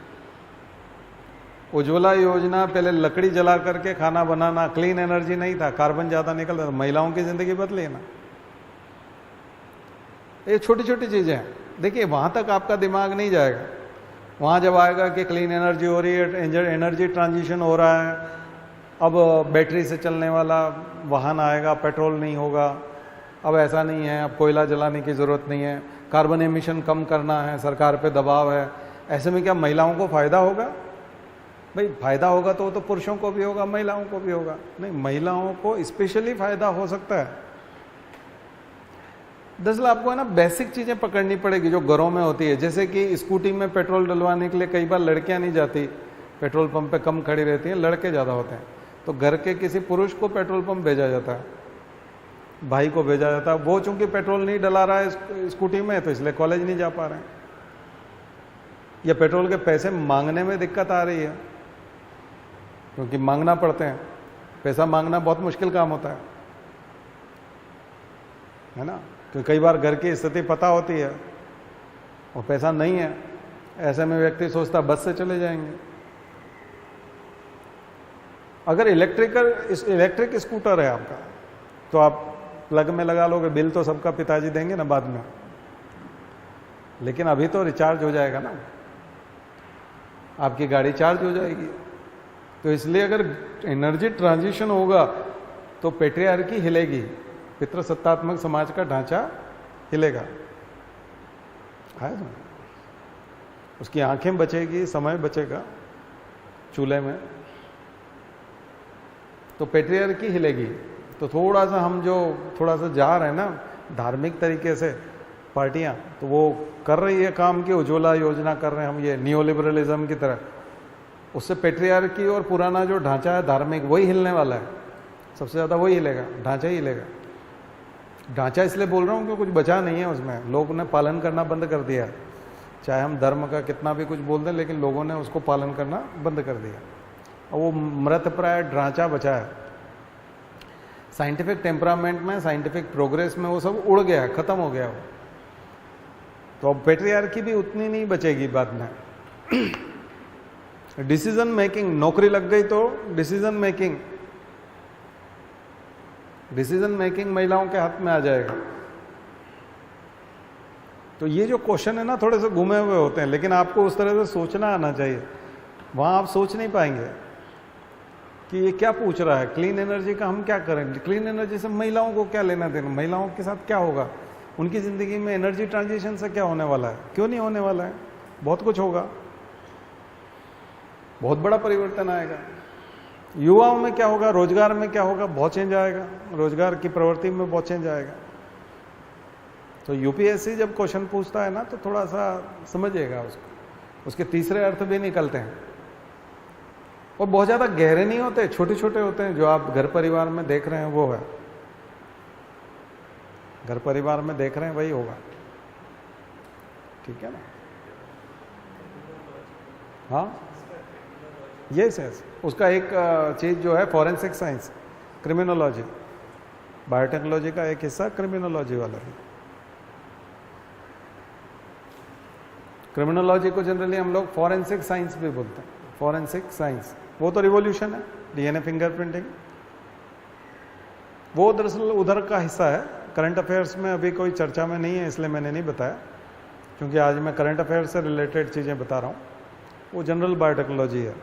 उज्ज्वला योजना पहले लकड़ी जला करके खाना बनाना, क्लीन एनर्जी नहीं था, कार्बन ज्यादा निकलता था, महिलाओं की जिंदगी बदली ना। ये छोटी छोटी चीजें हैं। देखिए वहाँ तक आपका दिमाग नहीं जाएगा। वहाँ जब आएगा कि क्लीन एनर्जी हो रही है, एनर्जी ट्रांजिशन हो रहा है, अब बैटरी से चलने वाला वाहन आएगा, पेट्रोल नहीं होगा, अब ऐसा नहीं है, अब कोयला जलाने की ज़रूरत नहीं है, कार्बन एमिशन कम करना है, सरकार पे दबाव है, ऐसे में क्या महिलाओं को फ़ायदा होगा? भाई फ़ायदा होगा तो वो तो पुरुषों को भी होगा, महिलाओं को भी होगा। नहीं, महिलाओं को स्पेशली फ़ायदा हो सकता है। दरअसल आपको है ना बेसिक चीज़ें पकड़नी पड़ेगी जो घरों में होती है। जैसे कि स्कूटी में पेट्रोल डलवाने के लिए कई बार लड़कियां नहीं जाती, पेट्रोल पंप पे कम खड़ी रहती हैं, लड़के ज़्यादा होते हैं, तो घर के किसी पुरुष को पेट्रोल पंप भेजा जाता है, भाई को भेजा जाता है। वो चूंकि पेट्रोल नहीं डला रहा है स्कूटी में, तो इसलिए कॉलेज नहीं जा पा रहे हैं, या पेट्रोल के पैसे मांगने में दिक्कत आ रही है क्योंकि मांगना पड़ते हैं। पैसा मांगना बहुत मुश्किल काम होता है ना, क्योंकि कई बार घर की स्थिति पता होती है और पैसा नहीं है, ऐसे में व्यक्ति सोचता बस से चले जाएंगे। अगर इलेक्ट्रिक स्कूटर है आपका तो आप प्लग में लगा लोगे, बिल तो सबका पिताजी देंगे ना बाद में, लेकिन अभी तो रिचार्ज हो जाएगा ना, आपकी गाड़ी चार्ज हो जाएगी। तो इसलिए अगर एनर्जी ट्रांजिशन होगा तो पेट्रियार्की हिलेगी, पितृसत्तात्मक समाज का ढांचा हिलेगा, है ना? उसकी आंखें बचेगी, समय बचेगा चूल्हे में, तो पेट्रियार्की हिलेगी। तो थोड़ा सा हम जो थोड़ा सा जा रहे हैं ना धार्मिक तरीके से, पार्टियां तो वो कर रही है काम की, उज्ज्वला योजना कर रहे हैं हम, ये नियो लिबरलिज्म की तरह, उससे पेट्रियार्की और पुराना जो ढांचा है धार्मिक वही हिलने वाला है, सबसे ज़्यादा वही हिलेगा, ढांचा ही हिलेगा। ढांचा इसलिए बोल रहा हूँ कि कुछ बचा नहीं है उसमें, लोगों ने पालन करना बंद कर दिया। चाहे हम धर्म का कितना भी कुछ बोल दें, लेकिन लोगों ने उसको पालन करना बंद कर दिया और वो मृतप्राय ढांचा बचा है। साइंटिफिक टेम्परामेंट में, साइंटिफिक प्रोग्रेस में वो सब उड़ गया है, खत्म हो गया वो। तो अब पेट्रियार्की भी उतनी नहीं बचेगी बाद में। डिसीजन मेकिंग, नौकरी लग गई तो डिसीजन मेकिंग महिलाओं के हाथ में आ जाएगा। तो ये जो क्वेश्चन है ना थोड़े से घूमे हुए होते हैं, लेकिन आपको उस तरह से सोचना आना चाहिए। वहां आप सोच नहीं पाएंगे कि ये क्या पूछ रहा है, क्लीन एनर्जी का हम क्या करें, क्लीन एनर्जी से महिलाओं को क्या लेना देना, महिलाओं के साथ क्या होगा, उनकी जिंदगी में एनर्जी ट्रांजिशन से क्या होने वाला है, क्यों नहीं होने वाला है, बहुत कुछ होगा, बहुत बड़ा परिवर्तन आएगा। युवाओं में क्या होगा, रोजगार में क्या होगा, बहुत चेंज आएगा, रोजगार की प्रवृत्ति में बहुत चेंज आएगा। तो यूपीएससी जब क्वेश्चन पूछता है ना तो थोड़ा सा समझिएगा उसको, उसके तीसरे अर्थ भी निकलते हैं और बहुत ज्यादा गहरे नहीं होते, छोटे छोटे होते हैं। जो आप घर परिवार में देख रहे हैं वो है, घर परिवार में देख रहे हैं वही होगा, ठीक है ना? हाँ, यस, उसका एक चीज जो है फॉरेंसिक साइंस, क्रिमिनोलॉजी, बायोटेक्नोलॉजी का एक हिस्सा क्रिमिनोलॉजी वाला भी। क्रिमिनोलॉजी को जनरली हम लोग फॉरेंसिक साइंस भी बोलते हैं, फॉरेंसिक साइंस। वो तो रिवॉल्यूशन है, डीएनए फिंगरप्रिंटिंग, वो दरअसल उधर का हिस्सा है। करंट अफेयर्स में अभी कोई चर्चा में नहीं है, इसलिए मैंने नहीं बताया, क्योंकि आज मैं करंट अफेयर्स से रिलेटेड चीज़ें बता रहा हूँ। वो जनरल बायोटेक्नोलॉजी है।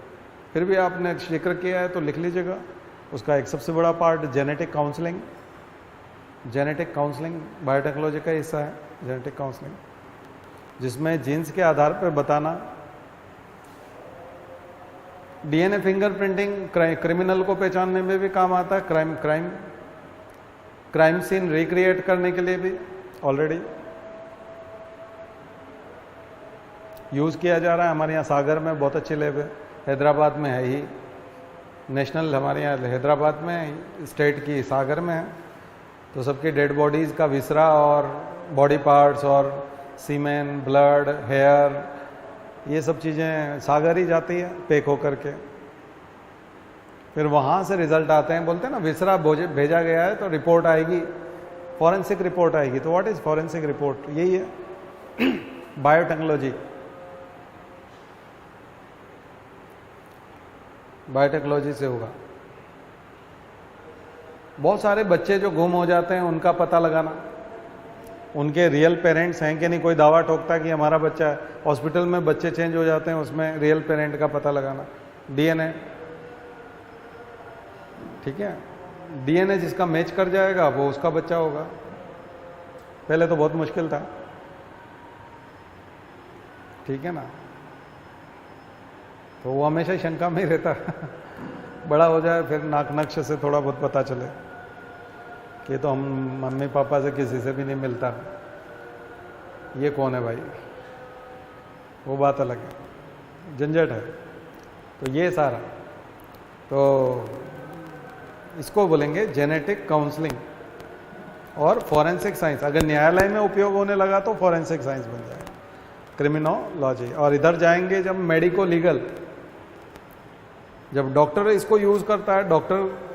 फिर भी आपने जिक्र किया है तो लिख लीजिएगा, उसका एक सबसे बड़ा part genetic counselling, genetic counselling biotechnology का हिस्सा है, जेनेटिक काउंसलिंग, जिसमें जीन्स के आधार पर बताना। डीएनए फिंगरप्रिंटिंग क्रिमिनल को पहचानने में भी काम आता है, क्राइम सीन रिक्रिएट करने के लिए भी ऑलरेडी यूज किया जा रहा है। हमारे यहाँ सागर में बहुत अच्छी लैब है, हैदराबाद में है ही, नेशनल हमारे यहाँ हैदराबाद में, स्टेट की सागर में है। तो सबकी डेड बॉडीज़ का विसरा और बॉडी पार्ट्स और सीमेन, ब्लड, हेयर, ये सब चीज़ें सागर ही जाती है पैक होकर के। फिर वहाँ से रिजल्ट आते हैं, बोलते हैं ना विसरा भेजा गया है तो रिपोर्ट आएगी, फॉरेंसिक रिपोर्ट आएगी। तो व्हाट इज़ फॉरेंसिक रिपोर्ट? यही है बायोटेक्नोलॉजी, बायोटेक्नोलॉजी से होगा। बहुत सारे बच्चे जो गुम हो जाते हैं उनका पता लगाना, उनके रियल पेरेंट्स हैं कि नहीं, कोई दावा ठोकता है कि हमारा बच्चा है। हॉस्पिटल में बच्चे चेंज हो जाते हैं, उसमें रियल पेरेंट का पता लगाना, डीएनए, ठीक है, डीएनए जिसका मैच कर जाएगा वो उसका बच्चा होगा। पहले तो बहुत मुश्किल था, ठीक है ना, तो वो हमेशा शंका में ही रहता बड़ा हो जाए फिर नाक नक्श से थोड़ा बहुत पता चले कि तो हम मम्मी पापा से किसी से भी नहीं मिलता, ये कौन है भाई, वो बात अलग है, झंझट है। तो ये सारा, तो इसको बोलेंगे जेनेटिक काउंसलिंग और फॉरेंसिक साइंस। अगर न्यायालय में उपयोग होने लगा तो फॉरेंसिक साइंस बन जाएगा, क्रिमिनोलॉजी। और इधर जाएंगे जब मेडिको लीगल, जब डॉक्टर इसको यूज करता है, डॉक्टर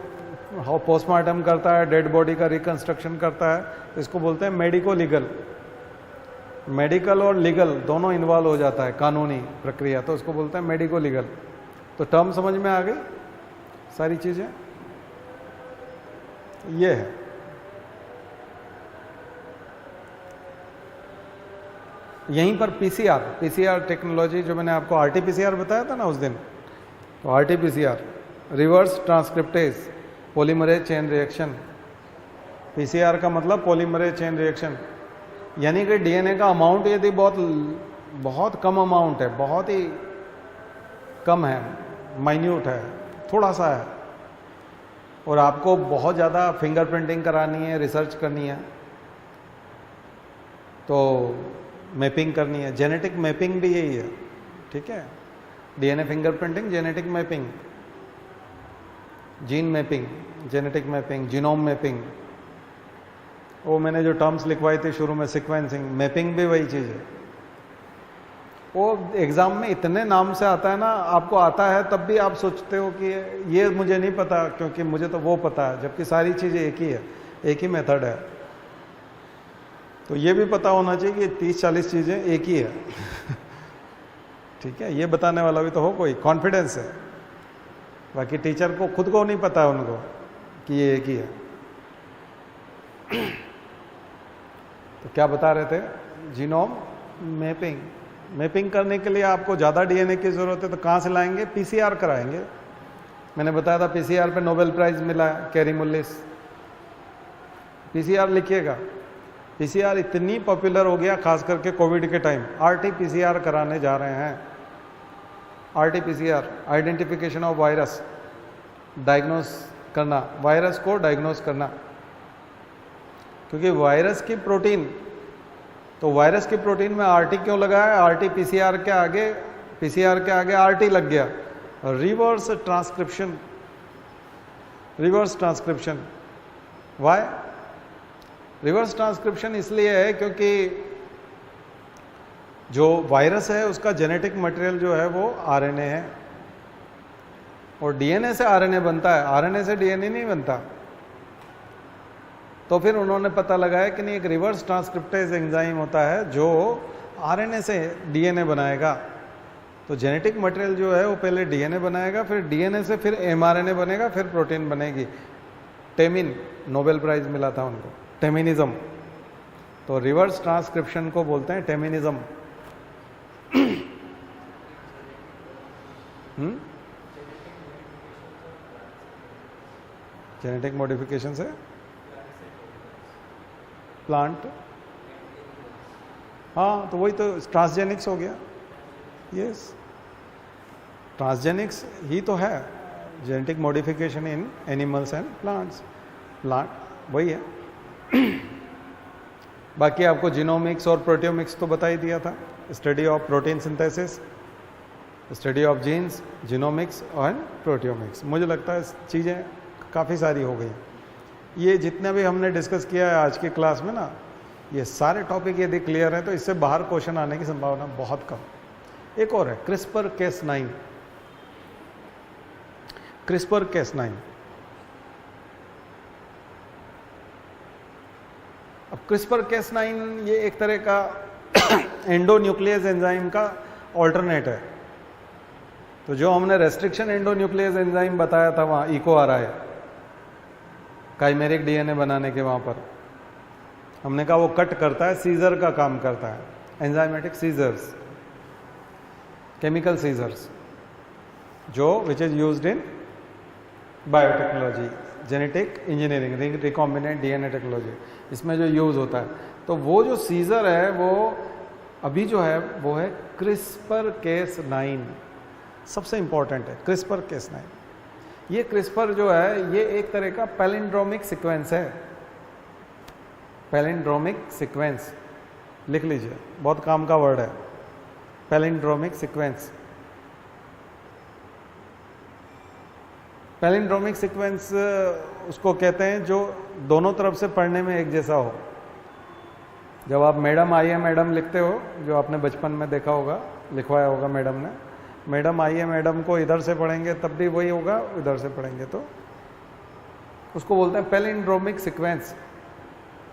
पोस्टमार्टम करता है, डेड बॉडी का रिकंस्ट्रक्शन करता है, तो इसको बोलते हैं मेडिको लीगल। मेडिकल और लीगल दोनों इन्वॉल्व हो जाता है, कानूनी प्रक्रिया, तो उसको बोलते हैं मेडिको लीगल। तो टर्म समझ में आ गई सारी चीजें, ये है। यहीं पर पीसीआर टेक्नोलॉजी, जो मैंने आपको आरटीपीसीआर बताया था ना उस दिन, तो RTPCR reverse transcriptase polymerase chain reaction. PCR का मतलब पॉलीमरेज चेन रिएक्शन, यानी कि डीएनए का अमाउंट यदि बहुत कम अमाउंट है, बहुत ही कम है, माइन्यूट है, थोड़ा सा है, और आपको बहुत ज़्यादा फिंगरप्रिंटिंग करानी है, रिसर्च करनी है, तो मैपिंग करनी है, जेनेटिक मैपिंग भी यही है, ठीक है, DNA fingerprinting, genetic mapping, gene mapping, genetic mapping, genome mapping, वो मैंने जो टर्म्स लिखवाई थी शुरू में, सीक्वेंसिंग, मैपिंग भी वही चीज़ है। वो एग्जाम में इतने नाम से आता है ना, आपको आता है तब भी आप सोचते हो कि ये मुझे नहीं पता, क्योंकि मुझे तो वो पता है, जबकि सारी चीज़ें एक ही है, एक ही मेथड है। तो ये भी पता होना चाहिए कि 30-40 चीज़ें एक ही है ठीक है, ये बताने वाला भी तो हो कोई, कॉन्फिडेंस है। बाकी टीचर को खुद को नहीं पता है उनको कि ये एक ही है तो क्या बता रहे थे, जीनोम मैपिंग। मैपिंग करने के लिए आपको ज़्यादा डीएनए की ज़रूरत है, तो कहाँ से लाएंगे, पीसीआर कराएंगे। मैंने बताया था पीसीआर पे नोबेल प्राइज़ मिला है, कैरी मुल्लिस। पीसीआर लिखिएगा, पीसीआर इतनी पॉपुलर हो गया, खास करके कोविड के टाइम। आरटीपीसीआर कराने जा रहे हैं, RTPCR, identification of virus, diagnose करना, वायरस को डायग्नोस करना, क्योंकि वायरस की प्रोटीन, तो वायरस की प्रोटीन में आरटी क्यों लगा है, आरटी पीसीआर के आगे, पीसीआर के आगे आरटी लग गया, reverse transcription, reverse transcription. Why reverse transcription इसलिए है क्योंकि जो वायरस है उसका जेनेटिक मटेरियल जो है वो आरएनए है, और डीएनए से आरएनए बनता है, आरएनए से डीएनए नहीं बनता। तो फिर उन्होंने पता लगाया कि नहीं, एक रिवर्स ट्रांसक्रिप्टेज एंजाइम होता है जो आरएनए से डीएनए बनाएगा। तो जेनेटिक मटेरियल जो है वो पहले डीएनए बनाएगा, फिर डीएनए से फिर एमआरएनए बनेगा, फिर प्रोटीन बनेगी। टेमिन, नोबेल प्राइज मिला था उनको, टेमिनिज्म। तो रिवर्स ट्रांसक्रिप्शन को बोलते हैं टेमिनिज्म। जेनेटिक मॉडिफिकेशन से प्लांट, हाँ, तो वही तो ट्रांसजेनिक्स हो गया। यस, ट्रांसजेनिक्स ही तो है, genetic modification in animals and plants, plant वही है। बाकी आपको जीनोमिक्स और प्रोटियोमिक्स तो बता ही दिया था, study of protein synthesis, study of genes, genomics and proteomics. मुझे लगता है चीज़ें काफ़ी सारी हो गई। ये जितने भी हमने डिस्कस किया है आज की क्लास में ना, ये सारे टॉपिक यदि क्लियर है तो इससे बाहर क्वेश्चन आने की संभावना बहुत कम। एक और है क्रिस्पर Cas9, क्रिस्पर Cas9। अब क्रिस्पर Cas9 ये एक तरह का एंडोन्यूक्लियस एंजाइम का ऑल्टरनेट है। तो जो हमने रेस्ट्रिक्शन एंडोन्यूक्लियस एंजाइम बताया था वहाँ, इको आ रहा है काइमेरिक डीएनए बनाने के वहाँ पर, हमने कहा वो कट करता है, सीजर का काम करता है, एंजाइमेटिक सीजर्स, केमिकल सीजर्स, जो which is used in biotechnology, genetic engineering, recombinant DNA technology, इसमें जो यूज होता है। तो वो जो सीजर है वो अभी जो है वो है CRISPR-Cas9, सबसे इंपॉर्टेंट है CRISPR-Cas9। ये CRISPR जो है ये एक तरह का पैलिंड्रोमिक सीक्वेंस है, पैलिंड्रोमिक सीक्वेंस, लिख लीजिए, बहुत काम का वर्ड है, पैलिंड्रोमिक सीक्वेंस। पैलिंड्रोमिक सीक्वेंस उसको कहते हैं जो दोनों तरफ से पढ़ने में एक जैसा हो। जब आप मैडम आइए मैडम लिखते हो, जो आपने बचपन में देखा होगा, लिखवाया होगा मैडम ने, मैडम आइए मैडम को इधर से पढ़ेंगे तब भी वही होगा, इधर से पढ़ेंगे तो उसको बोलते हैं पैलिंड्रोमिक सीक्वेंस।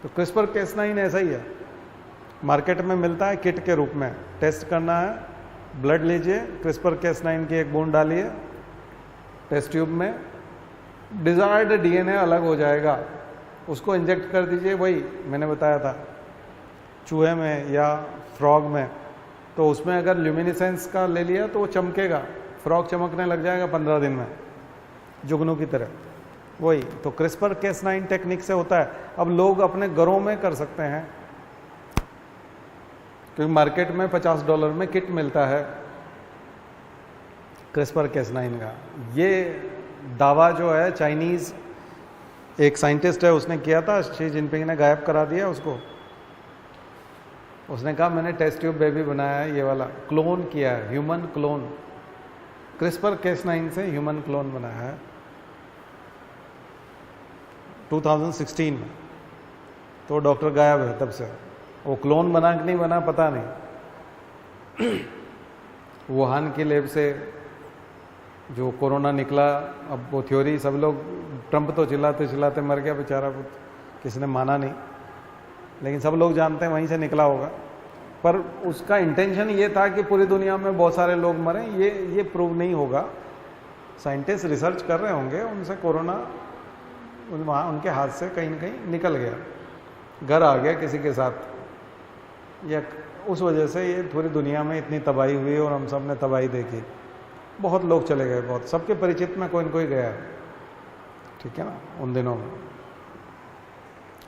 तो CRISPR-Cas9 ऐसा ही है, मार्केट में मिलता है किट के रूप में। टेस्ट करना है, ब्लड लीजिए, CRISPR-Cas9 की एक बूंद डालिए टेस्ट ट्यूब में, डिजायर्ड डीएनए अलग हो जाएगा, उसको इंजेक्ट कर दीजिए, वही मैंने बताया था चूहे में या फ्रॉग में, तो उसमें अगर ल्यूमिनेसेंस का ले लिया तो वो चमकेगा, फ्रॉग चमकने लग जाएगा 15 दिन में, जुगनू की तरह। वही तो CRISPR-Cas9 टेक्निक से होता है। अब लोग अपने घरों में कर सकते हैं, क्योंकि मार्केट में $50 में किट मिलता है CRISPR-Cas9 का। ये दावा जो है चाइनीज एक साइंटिस्ट है उसने किया था, शी जिनपिंग ने गायब करा दिया उसको। उसने कहा मैंने टेस्ट ट्यूब बेबी बनाया है, ये वाला क्लोन किया है, ह्यूमन क्लोन, CRISPR-Cas9 से ह्यूमन क्लोन बनाया है 2016 में। तो डॉक्टर गायब है तब से, वो क्लोन बना कि नहीं बना पता नहीं। वुहान की लैब से जो कोरोना निकला, अब वो थ्योरी सब लोग, ट्रंप तो चिल्लाते चिल्लाते मर गया बेचारा, किसी ने माना नहीं, लेकिन सब लोग जानते हैं वहीं से निकला होगा। पर उसका इंटेंशन ये था कि पूरी दुनिया में बहुत सारे लोग मरें, ये प्रूव नहीं होगा। साइंटिस्ट रिसर्च कर रहे होंगे, उनसे कोरोना उनके हाथ से कहीं न कहीं निकल गया, घर आ गया किसी के साथ, या उस वजह से ये पूरी दुनिया में इतनी तबाही हुई और हम सब ने तबाही देखी। बहुत लोग चले गए, बहुत, सबके परिचित में कोई न कोई गया है, ठीक है ना, उन दिनों में।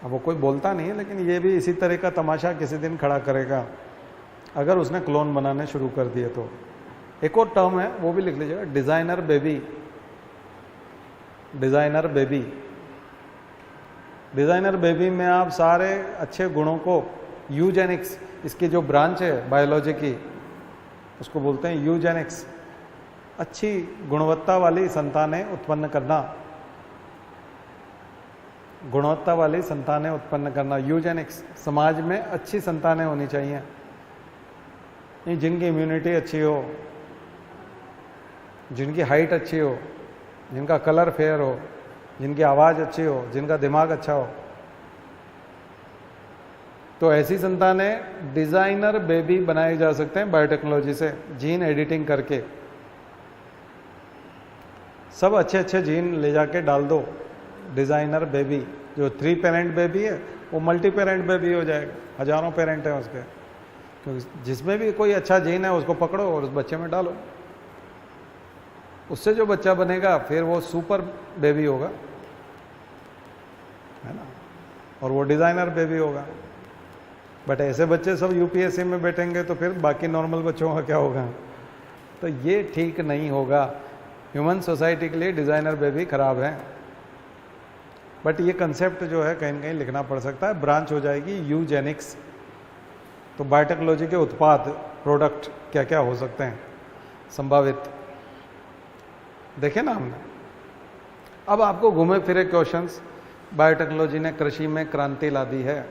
अब वो कोई बोलता नहीं है, लेकिन ये भी इसी तरह का तमाशा किसी दिन खड़ा करेगा अगर उसने क्लोन बनाने शुरू कर दिए तो। एक और टर्म है, वो भी लिख लीजिएगा, designer baby. Designer baby, designer baby में आप सारे अच्छे गुणों को, यूजेनिक्स, इसकी जो ब्रांच है बायोलॉजी की, उसको बोलते हैं यूजेनिक्स, अच्छी गुणवत्ता वाली संतानें उत्पन्न करना, गुणवत्ता वाली संतानें उत्पन्न करना, यूजेनिक्स। समाज में अच्छी संतानें होनी चाहिए, जिनकी इम्यूनिटी अच्छी हो, जिनकी हाइट अच्छी हो, जिनका कलर फेयर हो, जिनकी आवाज़ अच्छी हो, जिनका दिमाग अच्छा हो। तो ऐसी संतानें डिजाइनर बेबी बनाए जा सकते हैं बायोटेक्नोलॉजी से, जीन एडिटिंग करके। सब अच्छे अच्छे जीन ले जाके डाल दो, डिजाइनर बेबी। जो 3 पेरेंट बेबी है वो मल्टी पेरेंट बेबी हो जाएगा, हजारों पेरेंट हैं उसके, क्योंकि जिसमें भी कोई अच्छा जीन है उसको पकड़ो और उस बच्चे में डालो, उससे जो बच्चा बनेगा फिर वो सुपर बेबी होगा, है ना, और वो डिजाइनर बेबी होगा। बट ऐसे बच्चे सब यूपीएससी में बैठेंगे तो फिर बाकी नॉर्मल बच्चों का क्या होगा? तो ये ठीक नहीं होगा। ह्यूमन सोसाइटी के लिए डिजाइनर बेबी खराब है। बट ये कंसेप्ट जो है कहीं न कहीं लिखना पड़ सकता है, ब्रांच हो जाएगी यूजेनिक्स। तो बायोटेक्नोलॉजी के उत्पाद, प्रोडक्ट क्या क्या हो सकते हैं संभावित, देखे ना हमने। अब आपको घूमे फिरे क्वेश्चंस, बायोटेक्नोलॉजी ने कृषि में क्रांति ला दी है,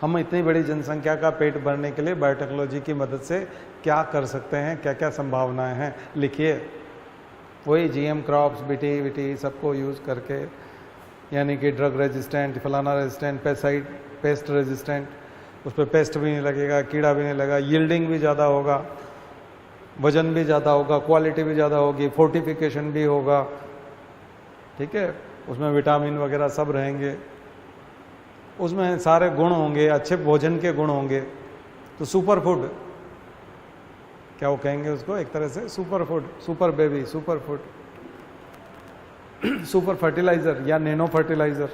हम इतनी बड़ी जनसंख्या का पेट भरने के लिए बायोटेक्नोलॉजी की मदद से क्या कर सकते हैं, क्या क्या संभावनाएं हैं, लिखिए। वही जीएम क्रॉप्स, बीटी वीटी सबको यूज़ करके, यानी कि ड्रग रेजिस्टेंट, फलाना रेजिस्टेंट, पेस्टिसाइड, पेस्ट रेजिस्टेंट, उस पर पेस्ट भी नहीं लगेगा, कीड़ा भी नहीं लगेगा, यील्डिंग भी ज़्यादा होगा, वजन भी ज़्यादा होगा, क्वालिटी भी ज़्यादा होगी, फोर्टिफिकेशन भी होगा, ठीक है, उसमें विटामिन वगैरह सब रहेंगे। उसमें सारे गुण होंगे, अच्छे भोजन के गुण होंगे। तो सुपर फूड, क्या वो कहेंगे उसको, एक तरह से super food, super baby, super food, super fertilizer या नैनो फर्टिलाइजर।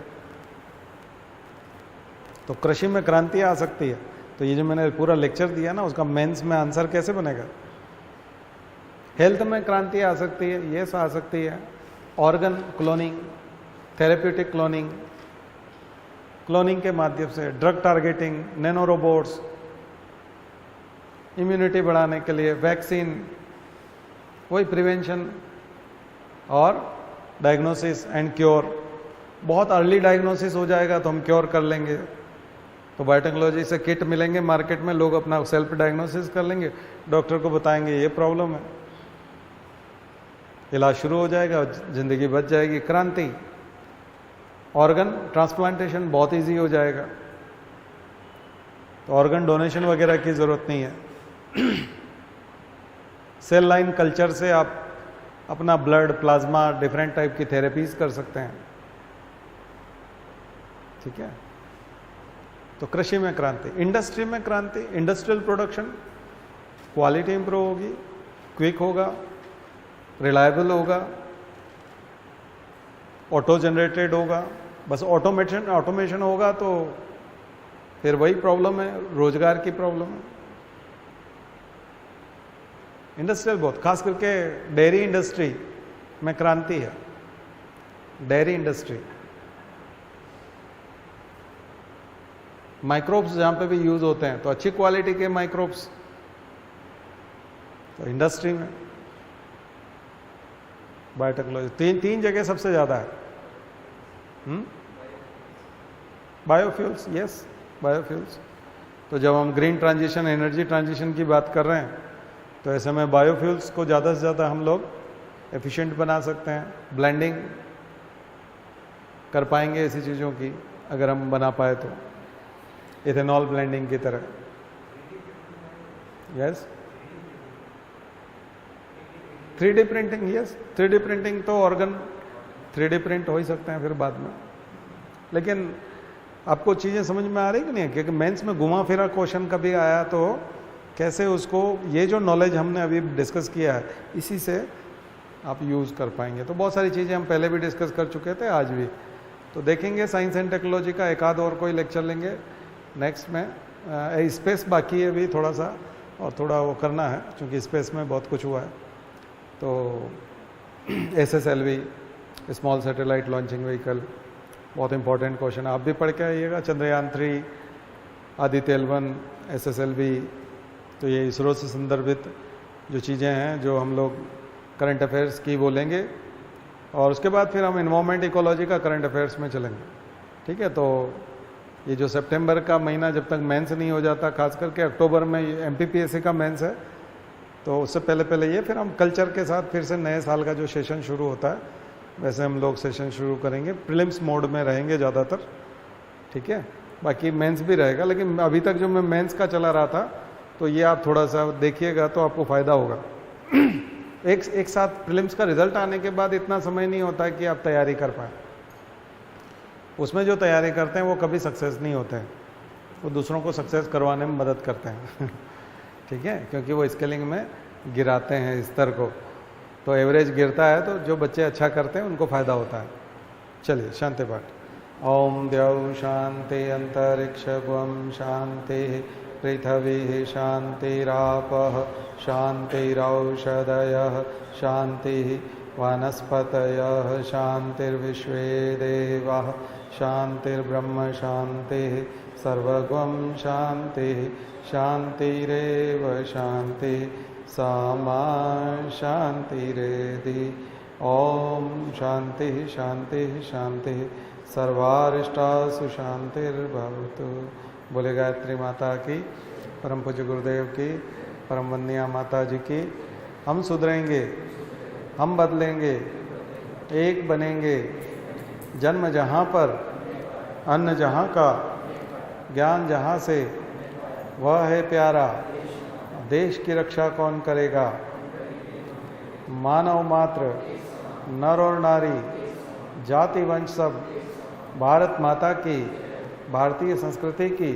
तो कृषि में क्रांति आ सकती है। तो ये जो मैंने पूरा लेक्चर दिया ना, उसका मेंस में आंसर कैसे बनेगा? हेल्थ में क्रांति आ सकती है, ये आ सकती है। Organ cloning, therapeutic cloning, cloning के माध्यम से drug targeting, nano robots, immunity बढ़ाने के लिए वैक्सीन, वही प्रिवेंशन और डायग्नोसिस एंड क्योर। बहुत अर्ली डायग्नोसिस हो जाएगा तो हम क्योर कर लेंगे। तो बायोटेक्नोलॉजी से किट मिलेंगे मार्केट में, लोग अपना सेल्फ डायग्नोसिस कर लेंगे, डॉक्टर को बताएंगे ये प्रॉब्लम है, इलाज शुरू हो जाएगा, जिंदगी बच जाएगी। क्रांति। ऑर्गन ट्रांसप्लांटेशन बहुत इजी हो जाएगा, तो ऑर्गन डोनेशन वगैरह की जरूरत नहीं है। सेल लाइन कल्चर से आप अपना ब्लड, प्लाज्मा, डिफरेंट टाइप की थेरेपीज कर सकते हैं। ठीक है। तो कृषि में क्रांति। इंडस्ट्री में क्रांति, इंडस्ट्रियल प्रोडक्शन, क्वालिटी इंप्रूव होगी, क्विक होगा, रिलायबल होगा, ऑटो जनरेटेड होगा। बस ऑटोमेशन होगा तो फिर वही प्रॉब्लम है, रोजगार की प्रॉब्लम है। इंडस्ट्रियल बहुत, खास करके डेयरी इंडस्ट्री में क्रांति है। डेयरी इंडस्ट्री, माइक्रोब्स जहां पे भी यूज होते हैं तो अच्छी क्वालिटी के माइक्रोब्स, तो इंडस्ट्री में बायोटेक्नोलॉजी तीन जगह सबसे ज्यादा है। Biofuels, yes, biofuels. तो जब हम ग्रीन ट्रांजिशन, एनर्जी ट्रांजिशन की बात कर रहे हैं तो ऐसे में बायोफ्यूल्स को ज़्यादा से ज़्यादा हम लोग एफिशिएंट बना सकते हैं। ब्लेंडिंग कर पाएंगे ऐसी चीज़ों की, अगर हम बना पाए तो, इथेनॉल ब्लेंडिंग की तरह। Yes, 3D printing, yes, 3D printing तो ऑर्गन 3D प्रिंट हो ही सकते हैं फिर बाद में। लेकिन आपको चीज़ें समझ में आ रही कि नहीं? क्योंकि मेंस में घुमा फिरा क्वेश्चन कभी आया तो कैसे उसको, ये जो नॉलेज हमने अभी डिस्कस किया है इसी से आप यूज़ कर पाएंगे। तो बहुत सारी चीज़ें हम पहले भी डिस्कस कर चुके थे, आज भी। तो देखेंगे साइंस एंड टेक्नोलॉजी का एक आध और कोई लेक्चर लेंगे नेक्स्ट में। स्पेस बाकी है अभी थोड़ा सा, और थोड़ा वो करना है क्योंकि स्पेस में बहुत कुछ हुआ है। तो SSLV, small satellite launching vehicle, बहुत इंपॉर्टेंट क्वेश्चन, आप भी पढ़ के आइएगा। चंद्रयान 3, आदित्य L1, SSLV, तो ये इसरो से संदर्भित जो चीज़ें हैं जो हम लोग करंट अफेयर्स की बोलेंगे, और उसके बाद फिर हम इन्वायरमेंट इकोलॉजी का करंट अफेयर्स में चलेंगे। ठीक है। तो ये जो सितंबर का महीना जब तक मेंस नहीं हो जाता, खास करके अक्टूबर में MPPSC का मेंस है, तो उससे पहले ये, फिर हम कल्चर के साथ फिर से नए साल का जो सेशन शुरू होता है वैसे हम लोग सेशन शुरू करेंगे। प्रीलिम्स मोड में रहेंगे ज़्यादातर। ठीक है। बाकी मेंस भी रहेगा, लेकिन अभी तक जो मैं मेंस का चला रहा था तो ये आप थोड़ा सा देखिएगा तो आपको फ़ायदा होगा। एक साथ प्रीलिम्स का रिजल्ट आने के बाद इतना समय नहीं होता है कि आप तैयारी कर पाएँ। उसमें जो तैयारी करते हैं वो कभी सक्सेस नहीं होते हैं, वो दूसरों को सक्सेस करवाने में मदद करते हैं। ठीक है, क्योंकि वो स्केलिंग में गिराते हैं स्तर को, तो एवरेज गिरता है, तो जो बच्चे अच्छा करते हैं उनको फ़ायदा होता है। चलिए शांति पाठ। ओम द्यौ शांति अंतरिक्षं शांति पृथ्वी शांतिरापः शांतिरौषधयः शांति वनस्पतयः शांतिर्विश्वे देवाः शांतिर्ब्रह्म शांतिः सर्वगं शांतिः शांतिरेव शांतिः सामा शांतिरेधि। ओम शांति शांति शांति सर्वारिष्टासु शांतिर्भवतु। बोले गायत्री माता की, परम पूज्य गुरुदेव की, परम वंदनीय माता जी की। हम सुधरेंगे, हम बदलेंगे, एक बनेंगे। जन्म जहाँ पर, अन्न जहाँ का, ज्ञान जहाँ से, वह है प्यारा। देश की रक्षा कौन करेगा? मानव मात्र, नर और नारी, जाति वंश सब भारत माता की भारतीय संस्कृति की